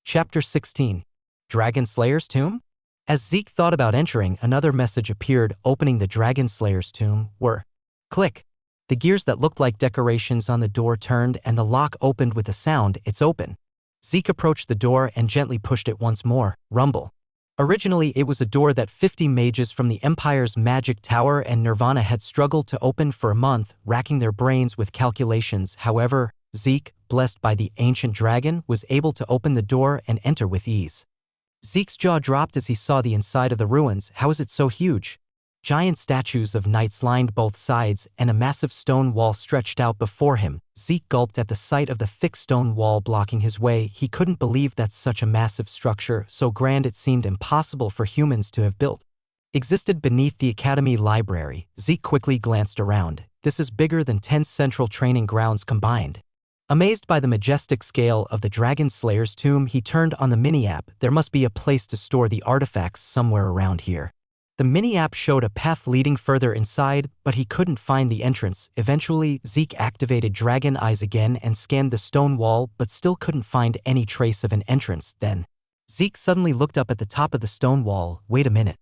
Chapter 16. Dragon Slayer's Tomb? As Zeke thought about entering, another message appeared. Opening the Dragon Slayer's tomb were click. The gears that looked like decorations on the door turned and the lock opened with a sound. It's open. Zeke approached the door and gently pushed it once more. Rumble. Originally, it was a door that 50 mages from the Empire's magic tower and Nirvana had struggled to open for a month, racking their brains with calculations. However, Zeke, blessed by the ancient dragon, was able to open the door and enter with ease. Zeke's jaw dropped as he saw the inside of the ruins. How is it so huge? Giant statues of knights lined both sides, and a massive stone wall stretched out before him. Zeke gulped at the sight of the thick stone wall blocking his way. He couldn't believe that such a massive structure, so grand it seemed impossible for humans to have built, existed beneath the Academy library. Zeke quickly glanced around. This is bigger than 10 central training grounds combined. Amazed by the majestic scale of the Dragon Slayer's tomb, he turned on the mini-app. There must be a place to store the artifacts somewhere around here. The mini-app showed a path leading further inside, but he couldn't find the entrance. Eventually, Zeke activated Dragon Eyes again and scanned the stone wall, but still couldn't find any trace of an entrance. Then, Zeke suddenly looked up at the top of the stone wall. Wait a minute.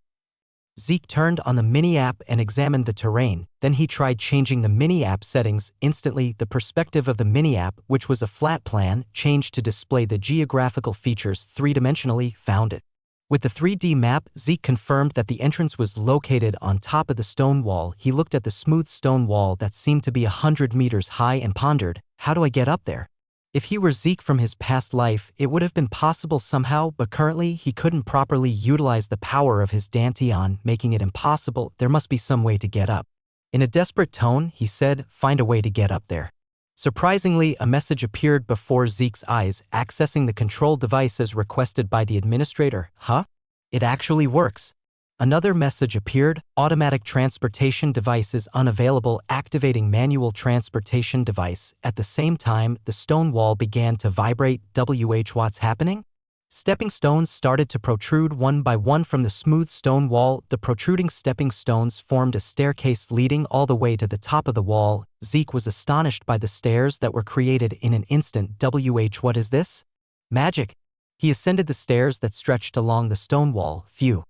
Zeke turned on the mini-app and examined the terrain. Then he tried changing the mini-app settings. Instantly, the perspective of the mini-app, which was a flat plan, changed to display the geographical features three-dimensionally. Found it. With the 3D map, Zeke confirmed that the entrance was located on top of the stone wall. He looked at the smooth stone wall that seemed to be 100 meters high and pondered, how do I get up there? If he were Zeke from his past life, it would have been possible somehow, but currently he couldn't properly utilize the power of his Danteon, making it impossible. There must be some way to get up. In a desperate tone, he said, find a way to get up there. Surprisingly, a message appeared before Zeke's eyes, accessing the control device as requested by the administrator. Huh? It actually works. Another message appeared, automatic transportation device is unavailable, activating manual transportation device. At the same time, the stone wall began to vibrate. What's happening? Stepping stones started to protrude one by one from the smooth stone wall. The protruding stepping stones formed a staircase leading all the way to the top of the wall. Zeke was astonished by the stairs that were created in an instant. What is this? Magic. He ascended the stairs that stretched along the stone wall. Phew.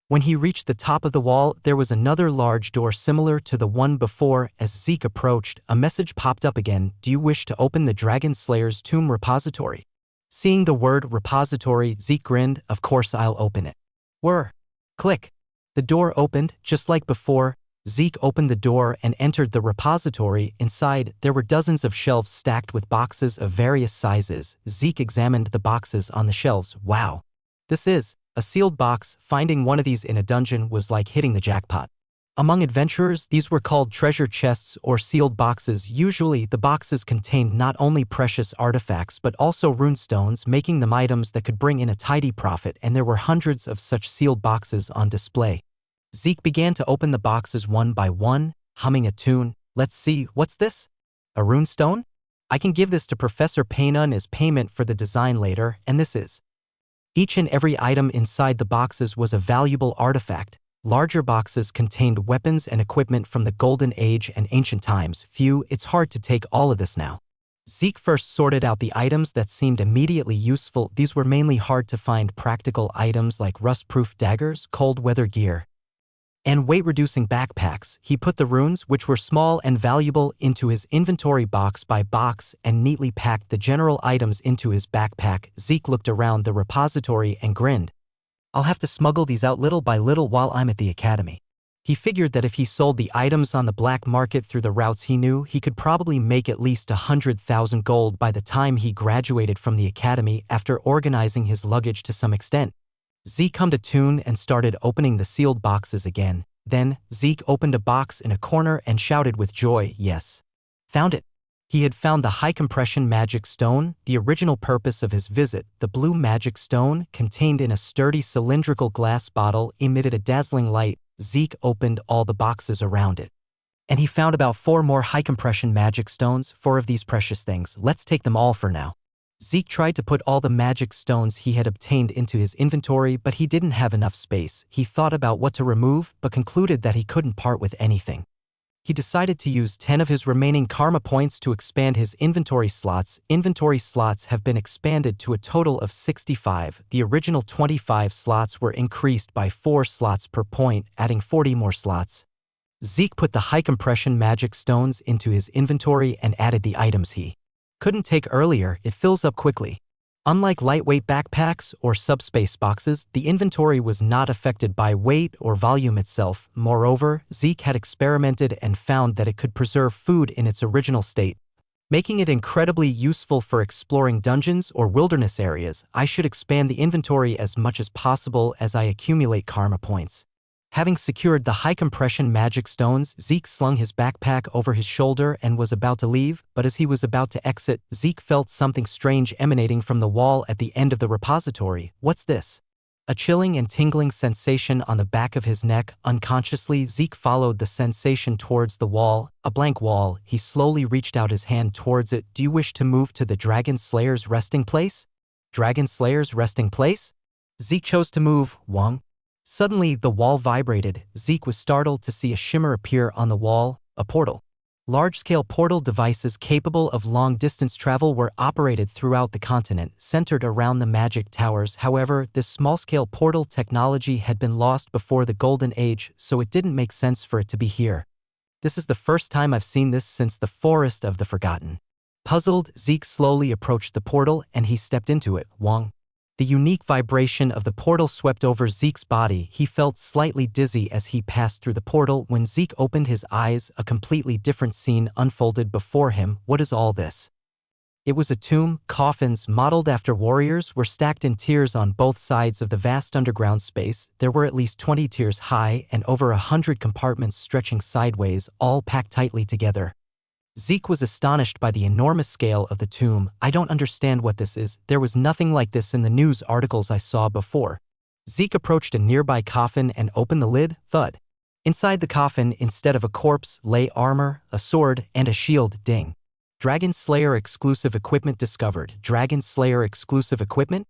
When he reached the top of the wall, there was another large door similar to the one before. As Zeke approached, a message popped up again. Do you wish to open the Dragon Slayer's tomb repository? Seeing the word repository, Zeke grinned. Of course I'll open it. Click. The door opened, just like before. Zeke opened the door and entered the repository. Inside, there were dozens of shelves stacked with boxes of various sizes. Zeke examined the boxes on the shelves. Wow. This is a sealed box. Finding one of these in a dungeon was like hitting the jackpot. Among adventurers, these were called treasure chests or sealed boxes. Usually, the boxes contained not only precious artifacts but also runestones, making them items that could bring in a tidy profit, and there were hundreds of such sealed boxes on display. Zeke began to open the boxes one by one, humming a tune. Let's see, what's this? A runestone? I can give this to Professor Paynon as payment for the design later, and this is. Each and every item inside the boxes was a valuable artifact. Larger boxes contained weapons and equipment from the Golden Age and ancient times. Phew, it's hard to take all of this now. Zeke first sorted out the items that seemed immediately useful. These were mainly hard-to-find practical items like rust-proof daggers, cold-weather gear, and weight-reducing backpacks. He put the runes, which were small and valuable, into his inventory box by box and neatly packed the general items into his backpack. Zeke looked around the repository and grinned. I'll have to smuggle these out little by little while I'm at the academy. He figured that if he sold the items on the black market through the routes he knew, he could probably make at least 100,000 gold by the time he graduated from the academy. After organizing his luggage to some extent, Zeke hummed a tune and started opening the sealed boxes again. Then, Zeke opened a box in a corner and shouted with joy, yes. Found it. He had found the high-compression magic stone. The original purpose of his visit, the blue magic stone, contained in a sturdy cylindrical glass bottle, emitted a dazzling light. Zeke opened all the boxes around it, and he found about 4 more high-compression magic stones. 4 of these precious things. Let's take them all for now. Zeke tried to put all the magic stones he had obtained into his inventory, but he didn't have enough space. He thought about what to remove, but concluded that he couldn't part with anything. He decided to use 10 of his remaining karma points to expand his inventory slots. Inventory slots have been expanded to a total of 65. The original 25 slots were increased by 4 slots per point, adding 40 more slots. Zeke put the high compression magic stones into his inventory and added the items he couldn't take earlier. It fills up quickly. Unlike lightweight backpacks or subspace boxes, the inventory was not affected by weight or volume itself. Moreover, Zeke had experimented and found that it could preserve food in its original state, making it incredibly useful for exploring dungeons or wilderness areas. I should expand the inventory as much as possible as I accumulate karma points. Having secured the high compression magic stones, Zeke slung his backpack over his shoulder and was about to leave, but as he was about to exit, Zeke felt something strange emanating from the wall at the end of the repository. What's this? A chilling and tingling sensation on the back of his neck. Unconsciously, Zeke followed the sensation towards the wall, a blank wall. He slowly reached out his hand towards it. Do you wish to move to the Dragon Slayer's resting place? Dragon Slayer's resting place? Zeke chose to move. Wong. Suddenly, the wall vibrated. Zeke was startled to see a shimmer appear on the wall, a portal. Large-scale portal devices capable of long-distance travel were operated throughout the continent, centered around the magic towers. However, this small-scale portal technology had been lost before the Golden Age, so it didn't make sense for it to be here. This is the first time I've seen this since the Forest of the Forgotten. Puzzled, Zeke slowly approached the portal and he stepped into it. Wong. The unique vibration of the portal swept over Zeke's body. He felt slightly dizzy as he passed through the portal. When Zeke opened his eyes, a completely different scene unfolded before him. What is all this? It was a tomb. Coffins, modeled after warriors, were stacked in tiers on both sides of the vast underground space. There were at least 20 tiers high and over 100 compartments stretching sideways, all packed tightly together. Zeke was astonished by the enormous scale of the tomb. I don't understand what this is. There was nothing like this in the news articles I saw before. Zeke approached a nearby coffin and opened the lid. Thud. Inside the coffin, instead of a corpse, lay armor, a sword, and a shield. Ding. Dragon Slayer exclusive equipment discovered. Dragon Slayer exclusive equipment?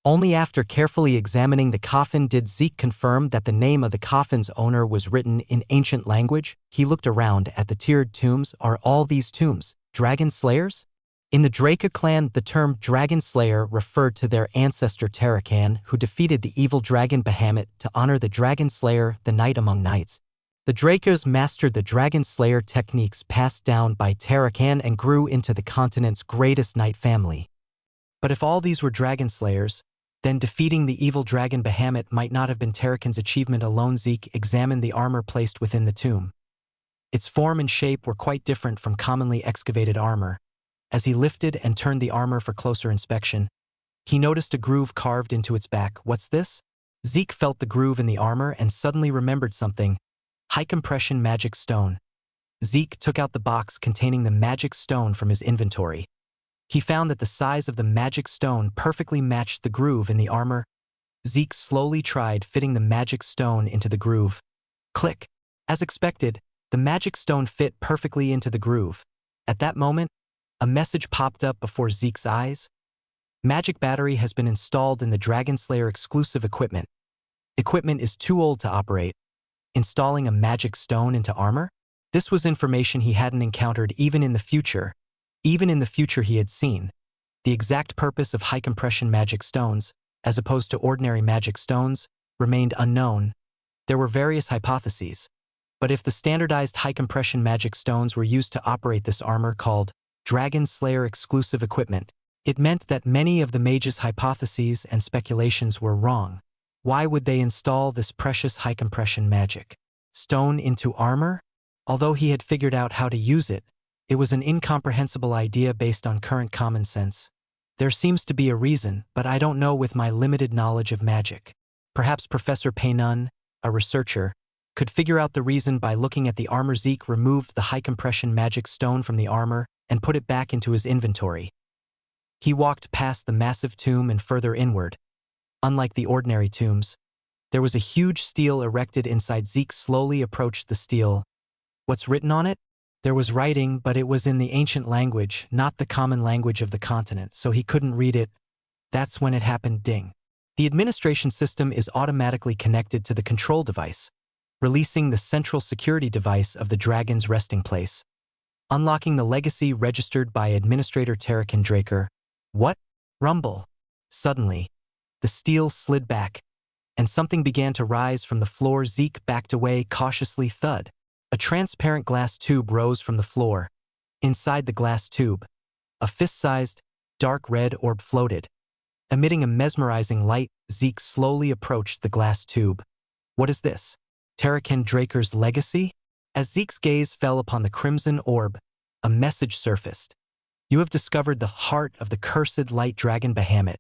Only after carefully examining the coffin did Zeke confirm that the name of the coffin's owner was written in ancient language. He looked around at the tiered tombs. Are all these tombs Dragon Slayers? In the Draka clan, the term Dragon Slayer referred to their ancestor Tarakan, who defeated the evil dragon Bahamut. To honor the Dragon Slayer, the Knight among Knights, the Drakas mastered the Dragon Slayer techniques passed down by Tarakan and grew into the continent's greatest knight family. But if all these were Dragon Slayers, then defeating the evil dragon Bahamut might not have been Tarakan's achievement alone. Zeke examined the armor placed within the tomb. Its form and shape were quite different from commonly excavated armor. As he lifted and turned the armor for closer inspection, he noticed a groove carved into its back. What's this? Zeke felt the groove in the armor and suddenly remembered something. High compression magic stone. Zeke took out the box containing the magic stone from his inventory. He found that the size of the magic stone perfectly matched the groove in the armor. Zeke slowly tried fitting the magic stone into the groove. Click. As expected, the magic stone fit perfectly into the groove. At that moment, a message popped up before Zeke's eyes. Magic battery has been installed in the Dragon Slayer exclusive equipment. Equipment is too old to operate. Installing a magic stone into armor? This was information he hadn't encountered even in the future. Even in the future he had seen. The exact purpose of high-compression magic stones, as opposed to ordinary magic stones, remained unknown. There were various hypotheses. But if the standardized high-compression magic stones were used to operate this armor called Dragon Slayer exclusive equipment, it meant that many of the mage's hypotheses and speculations were wrong. Why would they install this precious high-compression magic stone into armor? Although he had figured out how to use it, it was an incomprehensible idea based on current common sense. There seems to be a reason, but I don't know with my limited knowledge of magic. Perhaps Professor Paynon, a researcher, could figure out the reason by looking at the armor. Zeke removed the high-compression magic stone from the armor and put it back into his inventory. He walked past the massive tomb and further inward. Unlike the ordinary tombs, there was a huge stele erected inside. Zeke slowly approached the stele. What's written on it? There was writing, but it was in the ancient language, not the common language of the continent, so he couldn't read it. That's when it happened. Ding. The administration system is automatically connected to the control device. releasing the central security device of the dragon's resting place, unlocking the legacy registered by Administrator Terrakin Draker. What? Rumble. Suddenly, the steel slid back, and something began to rise from the floor. Zeke backed away cautiously. Thud. A transparent glass tube rose from the floor. Inside the glass tube, a fist-sized, dark red orb floated. Emitting a mesmerizing light, Zeke slowly approached the glass tube. What is this? Terrakin Draker's legacy? As Zeke's gaze fell upon the crimson orb, a message surfaced. You have discovered the heart of the cursed light dragon Bahamut.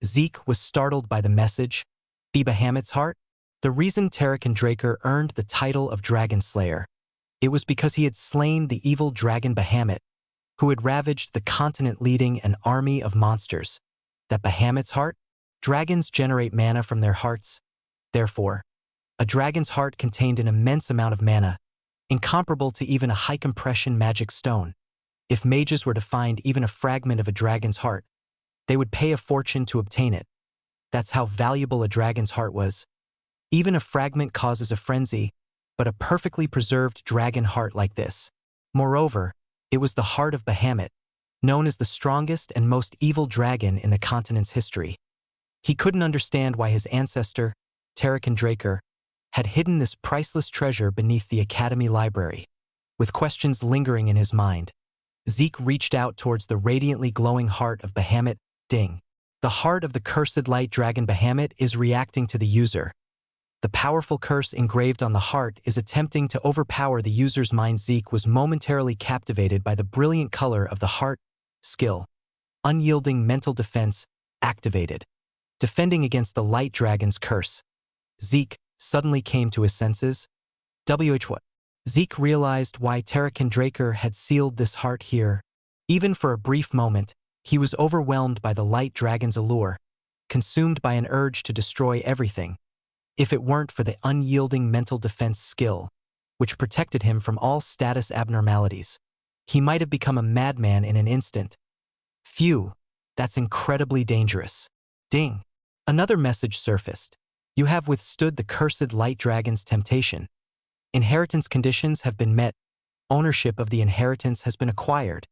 Zeke was startled by the message. Be Bahamut's heart? The reason Terrakin Draker earned the title of Dragon Slayer. It was because he had slain the evil dragon Bahamut, who had ravaged the continent, leading an army of monsters. That Bahamut's heart? Dragons generate mana from their hearts. Therefore, a dragon's heart contained an immense amount of mana, incomparable to even a high-compression magic stone. If mages were to find even a fragment of a dragon's heart, they would pay a fortune to obtain it. That's how valuable a dragon's heart was. Even a fragment causes a frenzy, but a perfectly preserved dragon heart like this. Moreover, it was the heart of Bahamut, known as the strongest and most evil dragon in the continent's history. He couldn't understand why his ancestor, Terrakin Draker, had hidden this priceless treasure beneath the Academy library. With questions lingering in his mind, Zeke reached out towards the radiantly glowing heart of Bahamut. Ding. The heart of the cursed light dragon Bahamut is reacting to the user. The powerful curse engraved on the heart is attempting to overpower the user's mind. Zeke was momentarily captivated by the brilliant color of the heart. Skill. Unyielding mental defense activated. Defending against the light dragon's curse. Zeke suddenly came to his senses. What? Zeke realized why Terrakin Draker had sealed this heart here. Even for a brief moment, he was overwhelmed by the light dragon's allure, consumed by an urge to destroy everything. If it weren't for the unyielding mental defense skill, which protected him from all status abnormalities, he might have become a madman in an instant. Phew, that's incredibly dangerous. Ding. Another message surfaced. You have withstood the cursed light dragon's temptation. Inheritance conditions have been met. Ownership of the inheritance has been acquired.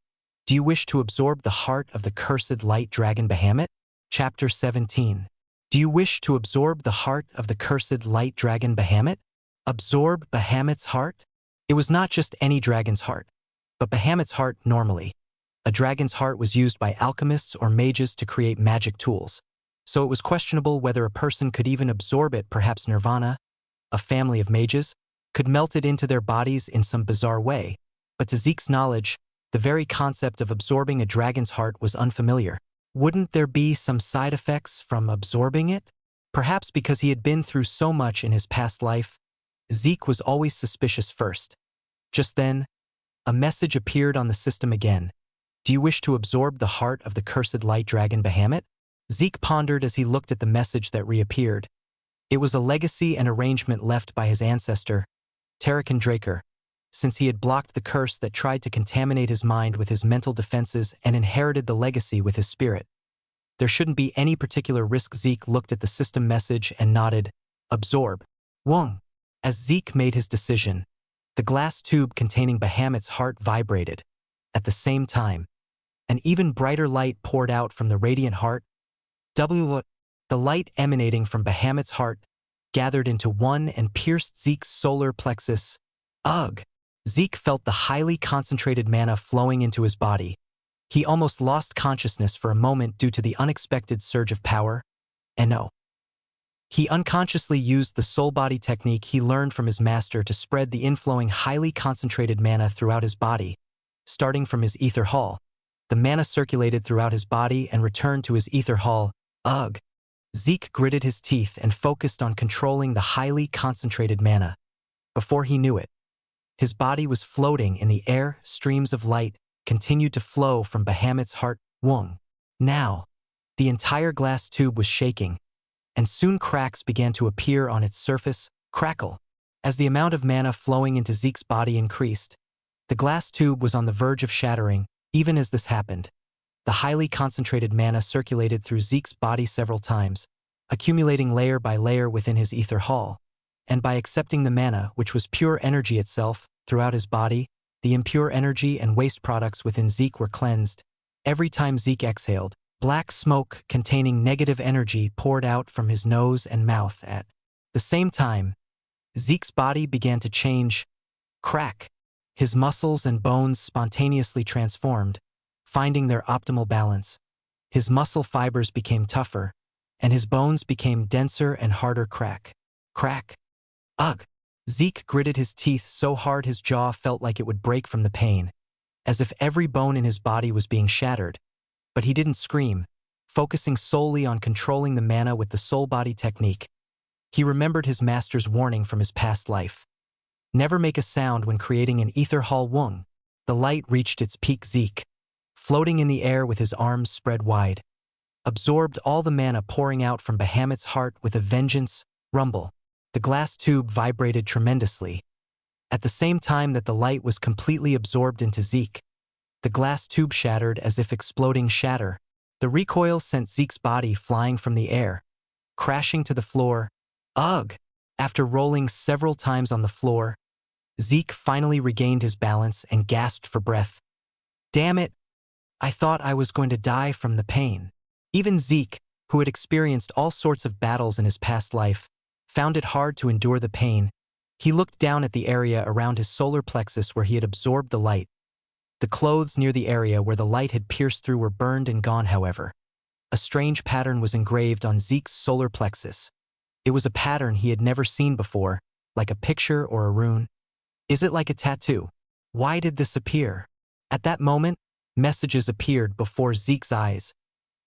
Do you wish to absorb the heart of the cursed light dragon Bahamut? Chapter 17. Do you wish to absorb the heart of the cursed light dragon Bahamut? Absorb Bahamut's heart? It was not just any dragon's heart, but Bahamut's heart normally. A dragon's heart was used by alchemists or mages to create magic tools, so it was questionable whether a person could even absorb it. Perhaps Nirvana, a family of mages, could melt it into their bodies in some bizarre way, but to Zeke's knowledge, the very concept of absorbing a dragon's heart was unfamiliar. Wouldn't there be some side effects from absorbing it? Perhaps because he had been through so much in his past life, Zeke was always suspicious first. Just then, a message appeared on the system again. Do you wish to absorb the heart of the cursed light dragon Bahamut? Zeke pondered as he looked at the message that reappeared. It was a legacy and arrangement left by his ancestor, Terrakin Draker, since he had blocked the curse that tried to contaminate his mind with his mental defenses and inherited the legacy with his spirit. There shouldn't be any particular risk. Zeke looked at the system message and nodded. Absorb. Wong. As Zeke made his decision, the glass tube containing Bahamut's heart vibrated. At the same time, an even brighter light poured out from the radiant heart. The light emanating from Bahamut's heart gathered into one and pierced Zeke's solar plexus. Ugh! Zeke felt the highly concentrated mana flowing into his body. He almost lost consciousness for a moment due to the unexpected surge of power. And no. He unconsciously used the soul body technique he learned from his master to spread the inflowing highly concentrated mana throughout his body. Starting from his ether hall, the mana circulated throughout his body and returned to his ether hall. Ugh! Zeke gritted his teeth and focused on controlling the highly concentrated mana. Before he knew it, his body was floating in the air. Streams of light continued to flow from Bahamut's heart. Wong. Now, the entire glass tube was shaking, and soon cracks began to appear on its surface. Crackle. As the amount of mana flowing into Zeke's body increased, the glass tube was on the verge of shattering. Even as this happened, the highly concentrated mana circulated through Zeke's body several times, accumulating layer by layer within his ether hall. and by accepting the mana, which was pure energy itself, throughout his body, the impure energy and waste products within Zeke were cleansed. Every time Zeke exhaled, black smoke containing negative energy poured out from his nose and mouth. At the same time, Zeke's body began to change. Crack. His muscles and bones spontaneously transformed, finding their optimal balance. His muscle fibers became tougher, and his bones became denser and harder. Crack. Crack. Ugh! Zeke gritted his teeth so hard his jaw felt like it would break from the pain, as if every bone in his body was being shattered. But he didn't scream, focusing solely on controlling the mana with the soul body technique. He remembered his master's warning from his past life. Never make a sound when creating an ether hall wung. The light reached its peak. Zeke, floating in the air with his arms spread wide, absorbed all the mana pouring out from Bahamut's heart with a vengeance. Rumble. The glass tube vibrated tremendously. At the same time that the light was completely absorbed into Zeke, the glass tube shattered as if exploding. Shatter. The recoil sent Zeke's body flying from the air, crashing to the floor. Ugh! After rolling several times on the floor, Zeke finally regained his balance and gasped for breath. Damn it! I thought I was going to die from the pain. Even Zeke, who had experienced all sorts of battles in his past life, found it hard to endure the pain. He looked down at the area around his solar plexus where he had absorbed the light. The clothes near the area where the light had pierced through were burned and gone. However, a strange pattern was engraved on Zeke's solar plexus. It was a pattern he had never seen before, like a picture or a rune. Is it like a tattoo? Why did this appear? At that moment, messages appeared before Zeke's eyes.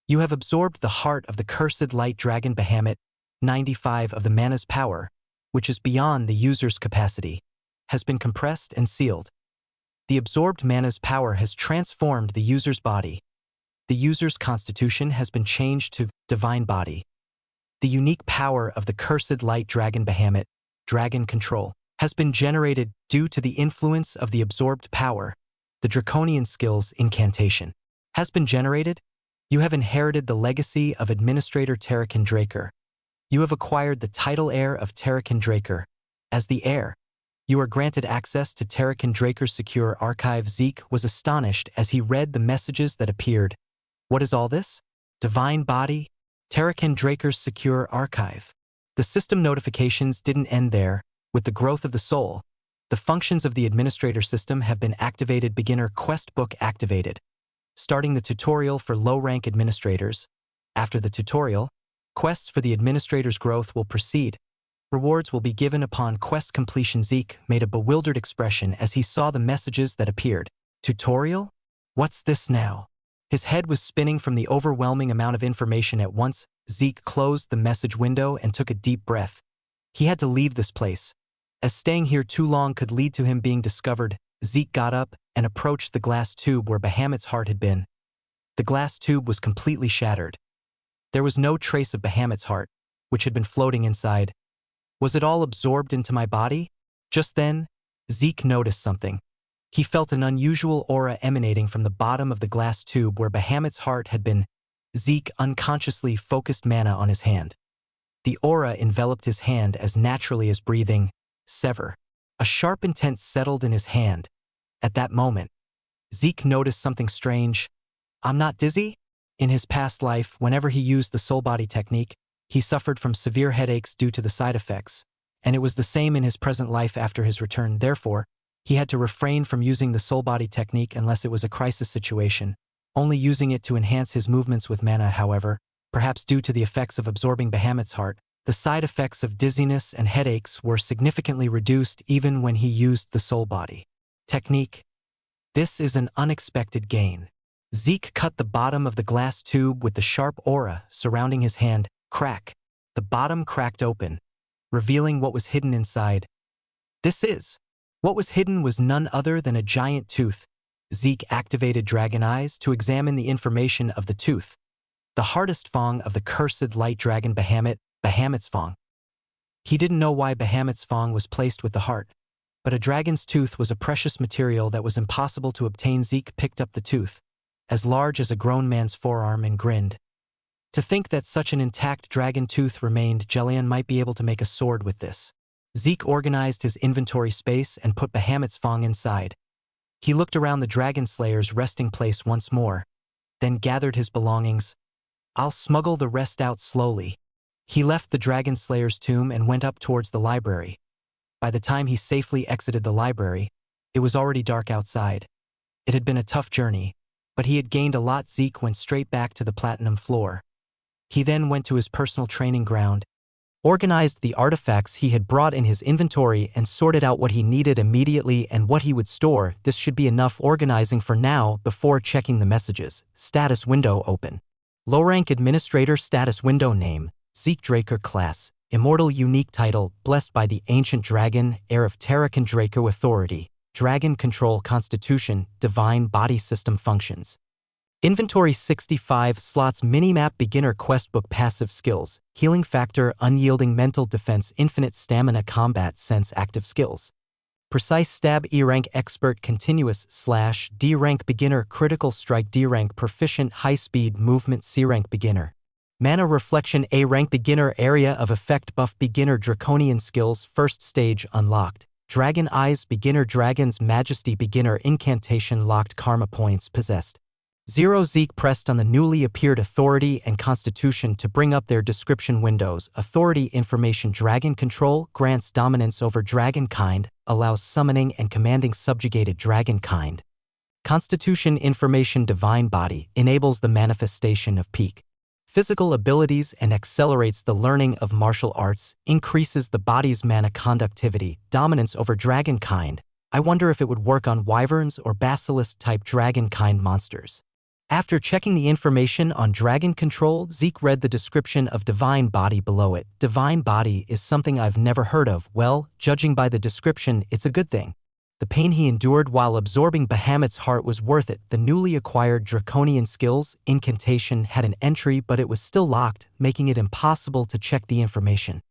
You have absorbed the heart of the cursed light dragon Bahamut. 95 of the mana's power, which is beyond the user's capacity, has been compressed and sealed. The absorbed mana's power has transformed the user's body. The user's constitution has been changed to divine body. The unique power of the cursed light dragon Bahamut, dragon control, has been generated due to the influence of the absorbed power. The draconian skills incantation has been generated. You have inherited the legacy of Administrator Terrakin Draker. You have acquired the title heir of Terrakin Draker. As the heir, you are granted access to Terrakin Draker's secure archive. Zeke was astonished as he read the messages that appeared. What is all this? Divine body? Terrakin Draker's secure archive. The system notifications didn't end there. With the growth of the soul, the functions of the administrator system have been activated. Beginner quest book activated. Starting the tutorial for low-rank administrators. After the tutorial, quests for the administrator's growth will proceed. Rewards will be given upon quest completion. Zeke made a bewildered expression as he saw the messages that appeared. Tutorial? What's this now? His head was spinning from the overwhelming amount of information at once. Zeke closed the message window and took a deep breath. He had to leave this place, as staying here too long could lead to him being discovered. Zeke got up and approached the glass tube where Bahamut's heart had been. The glass tube was completely shattered. There was no trace of Bahamut's heart, which had been floating inside. Was it all absorbed into my body? Just then, Zeke noticed something. He felt an unusual aura emanating from the bottom of the glass tube where Bahamut's heart had been. Zeke unconsciously focused mana on his hand. The aura enveloped his hand as naturally as breathing. Sever. A sharp intent settled in his hand. At that moment, Zeke noticed something strange. I'm not dizzy? In his past life, whenever he used the soul body technique, he suffered from severe headaches due to the side effects, and it was the same in his present life after his return. Therefore, he had to refrain from using the soul body technique unless it was a crisis situation, only using it to enhance his movements with mana. However, perhaps due to the effects of absorbing Bahamut's heart, the side effects of dizziness and headaches were significantly reduced even when he used the soul body technique. This is an unexpected gain. Zeke cut the bottom of the glass tube with the sharp aura surrounding his hand. Crack. The bottom cracked open, revealing what was hidden inside. What was hidden was none other than a giant tooth. Zeke activated Dragon Eyes to examine the information of the tooth. The hardest fang of the cursed light dragon Bahamut's fang. He didn't know why Bahamut's fang was placed with the heart, but a dragon's tooth was a precious material that was impossible to obtain. Zeke picked up the tooth, as large as a grown man's forearm, and grinned. To think that such an intact dragon tooth remained. Jelian might be able to make a sword with this. Zeke organized his inventory space and put Bahamut's Fong inside. He looked around the Dragon Slayer's resting place once more, then gathered his belongings. I'll smuggle the rest out slowly. He left the Dragon Slayer's tomb and went up towards the library. By the time he safely exited the library, it was already dark outside. It had been a tough journey, but he had gained a lot. Zeke went straight back to the platinum floor. He then went to his personal training ground, organized the artifacts he had brought in his inventory and sorted out what he needed immediately and what he would store. This should be enough organizing for now. Before checking the messages, status window open. Low-rank administrator status window name, Zeke Draker class, immortal unique title, blessed by the ancient dragon, heir of Terrakan Draco authority, dragon control constitution, divine body system functions. Inventory 65 slots minimap beginner questbook passive skills, healing factor unyielding mental defense infinite stamina combat sense active skills. Precise stab E rank expert continuous / D rank beginner critical strike D rank proficient high speed movement C rank beginner. Mana reflection A rank beginner area of effect buff beginner draconian skills first stage unlocked. Dragon eyes beginner dragon's majesty beginner incantation locked karma points possessed. 0 Zeke pressed on the newly appeared authority and constitution to bring up their description windows. Authority information dragon control grants dominance over dragon kind, allows summoning and commanding subjugated dragon kind. Constitution information divine body enables the manifestation of peak physical abilities and accelerates the learning of martial arts, increases the body's mana conductivity, dominance over dragon kind. I wonder if it would work on wyverns or basilisk-type dragon kind monsters. After checking the information on dragon control, Zeke read the description of divine body below it. Divine body is something I've never heard of. Well, judging by the description, it's a good thing. The pain he endured while absorbing Bahamut's heart was worth it. The newly acquired draconian skills, incantation, had an entry, but it was still locked, making it impossible to check the information.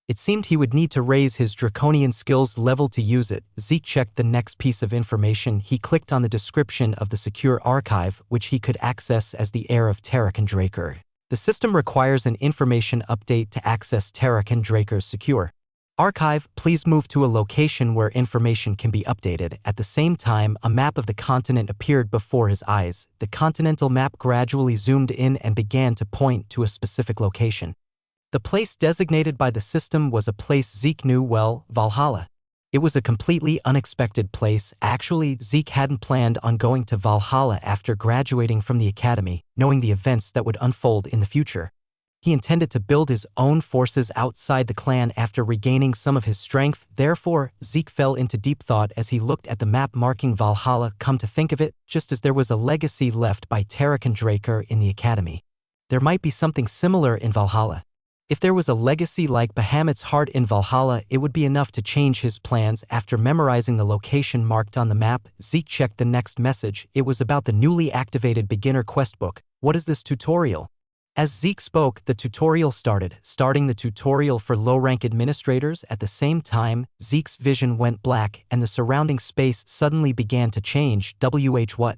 It seemed he would need to raise his draconian skills level to use it. Zeke checked the next piece of information. He clicked on the description of the secure archive, which he could access as the heir of Terrakan Draker. The system requires an information update to access Terrakan Draker's secure archive. Please move to a location where information can be updated. At the same time, a map of the continent appeared before his eyes. The continental map gradually zoomed in and began to point to a specific location. The place designated by the system was a place Zeke knew well, Valhalla. It was a completely unexpected place. Actually, Zeke hadn't planned on going to Valhalla after graduating from the academy, knowing the events that would unfold in the future. He intended to build his own forces outside the clan after regaining some of his strength. Therefore, Zeke fell into deep thought as he looked at the map marking Valhalla. Come to think of it, just as there was a legacy left by Terrakan Draker in the academy, there might be something similar in Valhalla. If there was a legacy like Bahamut's heart in Valhalla, it would be enough to change his plans. After memorizing the location marked on the map, Zeke checked the next message. It was about the newly activated beginner questbook. What is this tutorial? As Zeke spoke, the tutorial started, starting the tutorial for low-rank administrators. At the same time, Zeke's vision went black and the surrounding space suddenly began to change. What?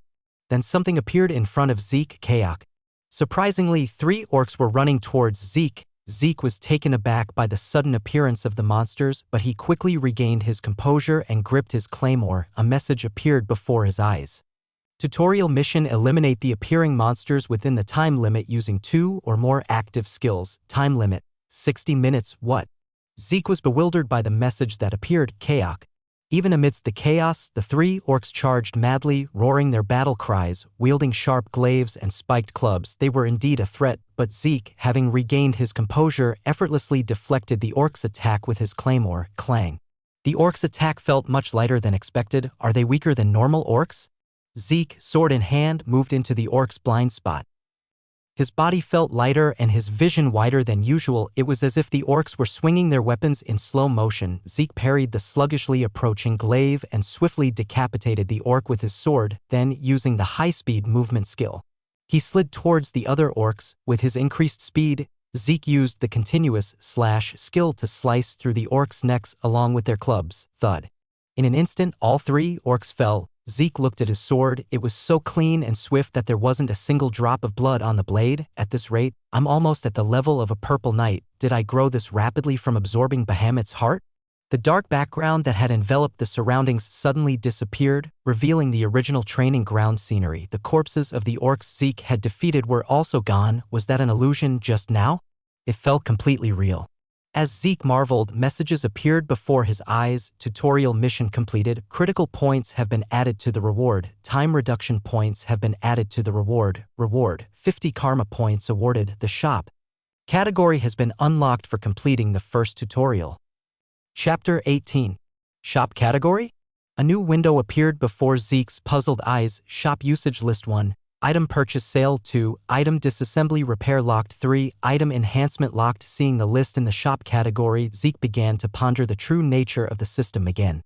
Then something appeared in front of Zeke. Kayak. Surprisingly, 3 orcs were running towards Zeke. Zeke was taken aback by the sudden appearance of the monsters, but he quickly regained his composure and gripped his claymore. A message appeared before his eyes. Tutorial mission: eliminate the appearing monsters within the time limit using 2 or more active skills. Time limit: 60 minutes. What? Zeke was bewildered by the message that appeared. Kayak. Even amidst the chaos, the 3 orcs charged madly, roaring their battle cries, wielding sharp glaives and spiked clubs. They were indeed a threat, but Zeke, having regained his composure, effortlessly deflected the orcs' attack with his claymore. Clang. The orcs' attack felt much lighter than expected. Are they weaker than normal orcs? Zeke, sword in hand, moved into the orc's blind spot. His body felt lighter and his vision wider than usual. It was as if the orcs were swinging their weapons in slow motion. Zeke parried the sluggishly approaching glaive and swiftly decapitated the orc with his sword. Then, using the high-speed movement skill, he slid towards the other orcs. With his increased speed, Zeke used the continuous slash skill to slice through the orcs' necks along with their clubs. Thud. In an instant, all 3 orcs fell. Zeke looked at his sword. It was so clean and swift that there wasn't a single drop of blood on the blade. At this rate, I'm almost at the level of a purple knight. Did I grow this rapidly from absorbing Bahamut's heart? The dark background that had enveloped the surroundings suddenly disappeared, revealing the original training ground scenery. The corpses of the orcs Zeke had defeated were also gone. Was that an illusion just now? It felt completely real. As Zeke marveled, messages appeared before his eyes. Tutorial mission completed. Critical points have been added to the reward. Time reduction points have been added to the reward. Reward, 50 karma points awarded. The shop category has been unlocked for completing the first tutorial. Chapter 18. Shop category? A new window appeared before Zeke's puzzled eyes. Shop usage list 1. Item purchase sale 2. Item disassembly repair locked 3. Item enhancement locked. Seeing the list in the shop category, Zeke began to ponder the true nature of the system again.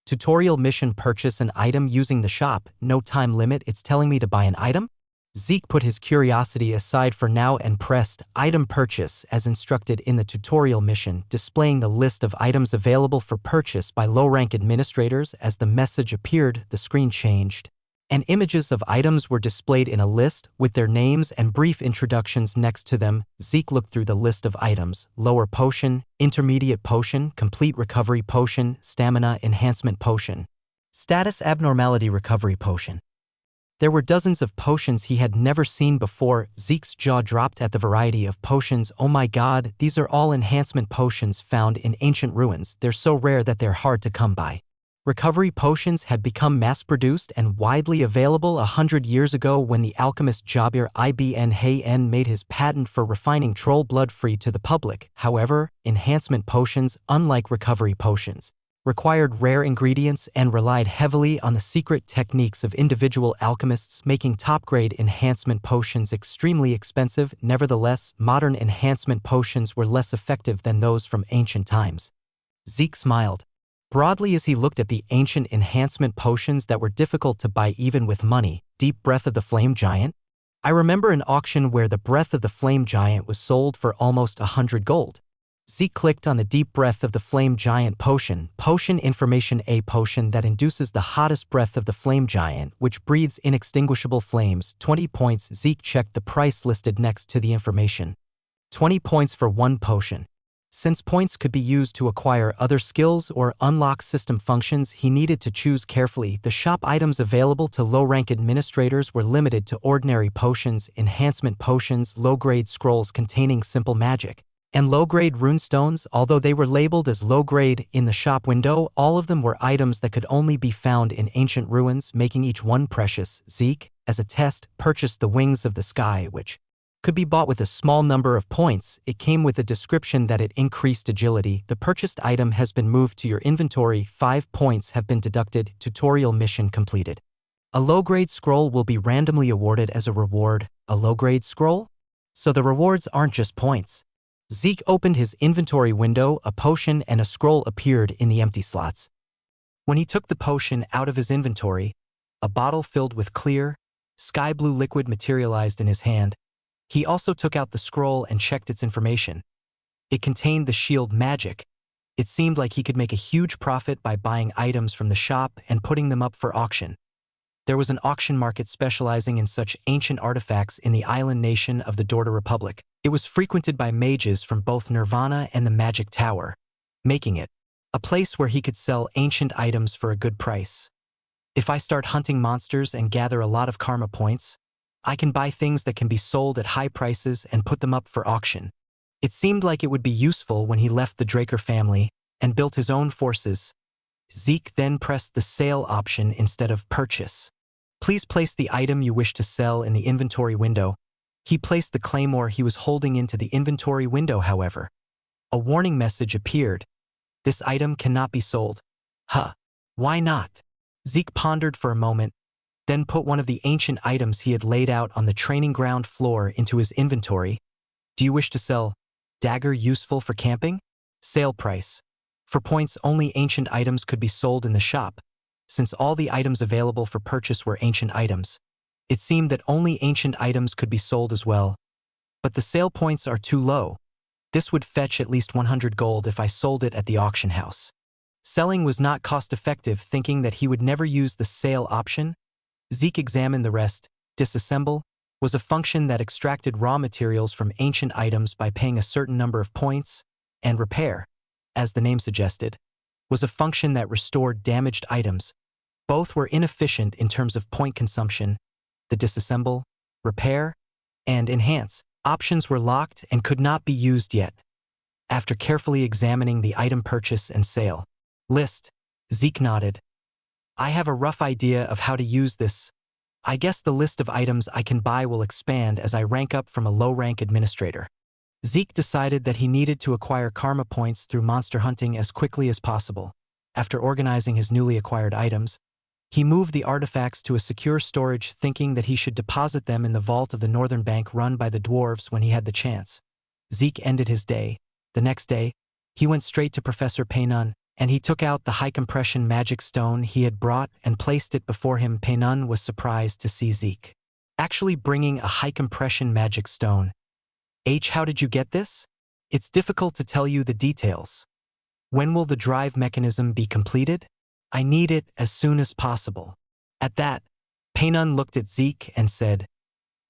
Tutorial mission purchase an item using the shop. No time limit. It's telling me to buy an item? Zeke put his curiosity aside for now and pressed item purchase as instructed in the tutorial mission, displaying the list of items available for purchase by low-rank administrators. As the message appeared, the screen changed, and images of items were displayed in a list with their names and brief introductions next to them. Zeke looked through the list of items: lower potion, intermediate potion, complete recovery potion, stamina enhancement potion, status abnormality recovery potion. There were dozens of potions he had never seen before. Zeke's jaw dropped at the variety of potions. Oh my god, these are all enhancement potions found in ancient ruins. They're so rare that they're hard to come by. Recovery potions had become mass-produced and widely available 100 years ago when the alchemist Jabir ibn Hayyan made his patent for refining troll blood free to the public. However, enhancement potions, unlike recovery potions, required rare ingredients and relied heavily on the secret techniques of individual alchemists, making top-grade enhancement potions extremely expensive. Nevertheless, modern enhancement potions were less effective than those from ancient times. Zeke smiled broadly as he looked at the ancient enhancement potions that were difficult to buy even with money. Deep Breath of the Flame Giant? I remember an auction where the Breath of the Flame Giant was sold for almost 100 gold. Zeke clicked on the Deep Breath of the Flame Giant potion. Potion information: a potion that induces the hottest breath of the Flame Giant, which breathes inextinguishable flames. 20 points. Zeke checked the price listed next to the information. 20 points for one potion. Since points could be used to acquire other skills or unlock system functions, he needed to choose carefully. The shop items available to low-rank administrators were limited to ordinary potions, enhancement potions, low-grade scrolls containing simple magic, and low-grade runestones. Although they were labeled as low-grade in the shop window, all of them were items that could only be found in ancient ruins, making each one precious. Zeke, as a test, purchased the Wings of the Sky, which could be bought with a small number of points. It came with a description that it increased agility. The purchased item has been moved to your inventory. 5 points have been deducted. Tutorial mission completed. A low-grade scroll will be randomly awarded as a reward. A low-grade scroll? So the rewards aren't just points. Zeke opened his inventory window. A potion and a scroll appeared in the empty slots. When he took the potion out of his inventory, a bottle filled with clear, sky-blue liquid materialized in his hand. He also took out the scroll and checked its information. It contained the shield magic. It seemed like he could make a huge profit by buying items from the shop and putting them up for auction. There was an auction market specializing in such ancient artifacts in the island nation of the Dorda Republic. It was frequented by mages from both Nirvana and the Magic Tower, making it a place where he could sell ancient items for a good price. If I start hunting monsters and gather a lot of karma points, I can buy things that can be sold at high prices and put them up for auction. It seemed like it would be useful when he left the Draker family and built his own forces. Zeke then pressed the sale option instead of purchase. Please place the item you wish to sell in the inventory window. He placed the claymore he was holding into the inventory window. However, a warning message appeared. This item cannot be sold. Huh. Why not? Zeke pondered for a moment, then put one of the ancient items he had laid out on the training ground floor into his inventory. Do you wish to sell dagger useful for camping? Sale price. For points only, ancient items could be sold in the shop. Since all the items available for purchase were ancient items, it seemed that only ancient items could be sold as well. But the sale points are too low. This would fetch at least 100 gold if I sold it at the auction house. Selling was not cost-effective. Thinking that he would never use the sale option, Zeke examined the rest. Disassemble was a function that extracted raw materials from ancient items by paying a certain number of points, and repair, as the name suggested, was a function that restored damaged items. Both were inefficient in terms of point consumption. The disassemble, repair, and enhance options were locked and could not be used yet. After carefully examining the item purchase and sale list, Zeke nodded. I have a rough idea of how to use this. I guess the list of items I can buy will expand as I rank up from a low-rank administrator. Zeke decided that he needed to acquire karma points through monster hunting as quickly as possible. After organizing his newly acquired items, he moved the artifacts to a secure storage, thinking that he should deposit them in the vault of the northern bank run by the dwarves when he had the chance. Zeke ended his day. The next day, he went straight to Professor Paynun, and he took out the high-compression magic stone he had brought and placed it before him. Paynun was surprised to see Zeke actually bringing a high-compression magic stone. How did you get this? It's difficult to tell you the details. When will the drive mechanism be completed? I need it as soon as possible. At that, Paynun looked at Zeke and said,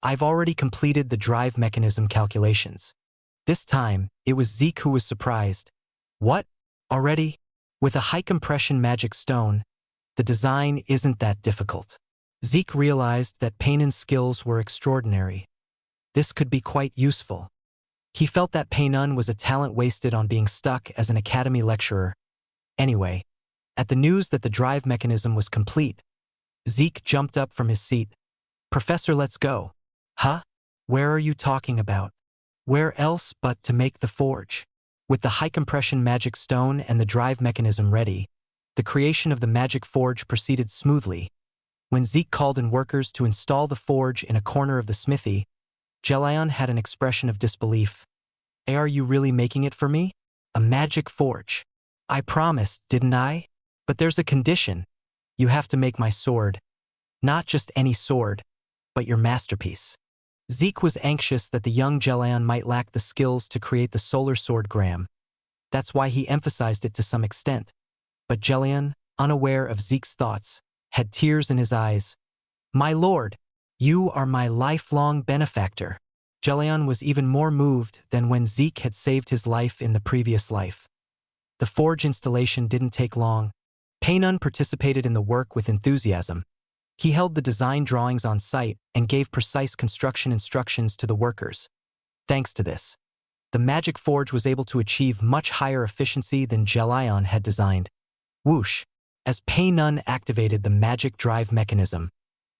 I've already completed the drive mechanism calculations. This time, it was Zeke who was surprised. What? Already? With a high-compression magic stone, the design isn't that difficult. Zeke realized that Paynun's skills were extraordinary. This could be quite useful. He felt that Paynun was a talent wasted on being stuck as an academy lecturer. Anyway, at the news that the drive mechanism was complete, Zeke jumped up from his seat. Professor, let's go. Huh? Where are you talking about? Where else but to make the forge? With the high-compression magic stone and the drive mechanism ready, the creation of the magic forge proceeded smoothly. When Zeke called in workers to install the forge in a corner of the smithy, Jelion had an expression of disbelief. Are you really making it for me? A magic forge. I promised, didn't I? But there's a condition. You have to make my sword. Not just any sword, but your masterpiece. Zeke was anxious that the young Jelion might lack the skills to create the solar sword Graham. That's why he emphasized it to some extent. But Jelion, unaware of Zeke's thoughts, had tears in his eyes. My lord, you are my lifelong benefactor. Jelion was even more moved than when Zeke had saved his life in the previous life. The forge installation didn't take long. Paynun participated in the work with enthusiasm. He held the design drawings on site and gave precise construction instructions to the workers. Thanks to this, the magic forge was able to achieve much higher efficiency than Jelion had designed. Whoosh! As Paynun activated the magic drive mechanism,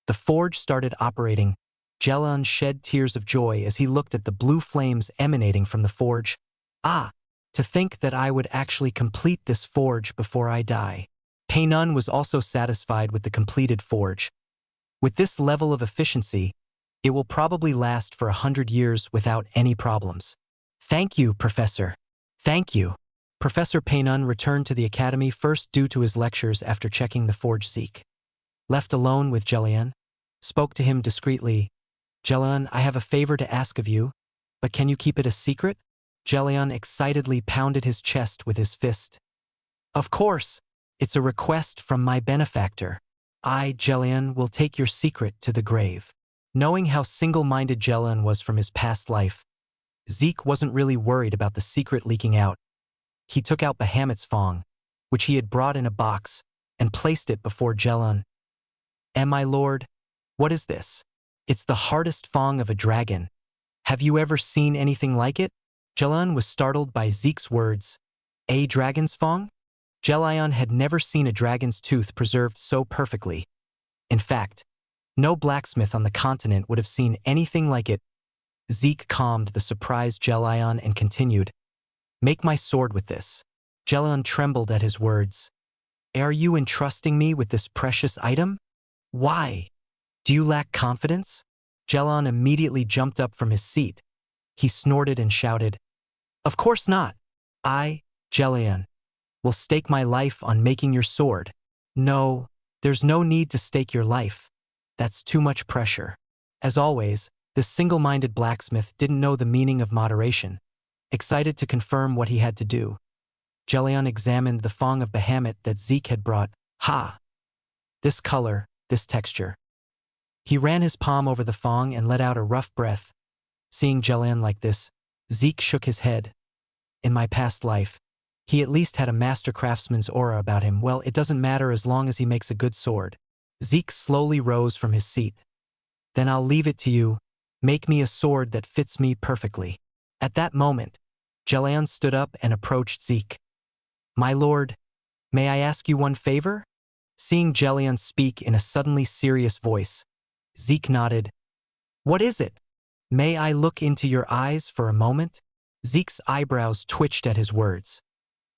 the forge started operating. Jelion shed tears of joy as he looked at the blue flames emanating from the forge. Ah! To think that I would actually complete this forge before I die. Paynun was also satisfied with the completed forge. With this level of efficiency, it will probably last for 100 years without any problems. Thank you, Professor. Thank you. Professor Paynun returned to the academy first due to his lectures after checking the forge. Zeke, left alone with Jelion, spoke to him discreetly. Jelion, I have a favor to ask of you, but can you keep it a secret? Jelion excitedly pounded his chest with his fist. Of course. It's a request from my benefactor. I, Jelion, will take your secret to the grave. Knowing how single-minded Jelion was from his past life, Zeke wasn't really worried about the secret leaking out. He took out Bahamut's fong, which he had brought in a box, and placed it before Jelion. My lord, what is this? It's the hardest fong of a dragon. Have you ever seen anything like it? Jelion was startled by Zeke's words. A dragon's fong? Jelion had never seen a dragon's tooth preserved so perfectly. In fact, no blacksmith on the continent would have seen anything like it. Zeke calmed the surprised Jelion and continued, Make my sword with this. Jelion trembled at his words. Are you entrusting me with this precious item? Why? Do you lack confidence? Jelion immediately jumped up from his seat. He snorted and shouted, Of course not. I, Jelion, will stake my life on making your sword. No, there's no need to stake your life. That's too much pressure. As always, this single-minded blacksmith didn't know the meaning of moderation. Excited to confirm what he had to do, Jelion examined the fong of Bahamut that Zeke had brought. Ha! This color, this texture. He ran his palm over the fong and let out a rough breath. Seeing Jelion like this, Zeke shook his head. In my past life, He at least had a master craftsman's aura about him. Well, it doesn't matter as long as he makes a good sword. Zeke slowly rose from his seat. Then I'll leave it to you. Make me a sword that fits me perfectly. At that moment, Jelion stood up and approached Zeke. My lord, may I ask you one favor? Seeing Jelion speak in a suddenly serious voice, Zeke nodded. What is it? May I look into your eyes for a moment? Zeke's eyebrows twitched at his words.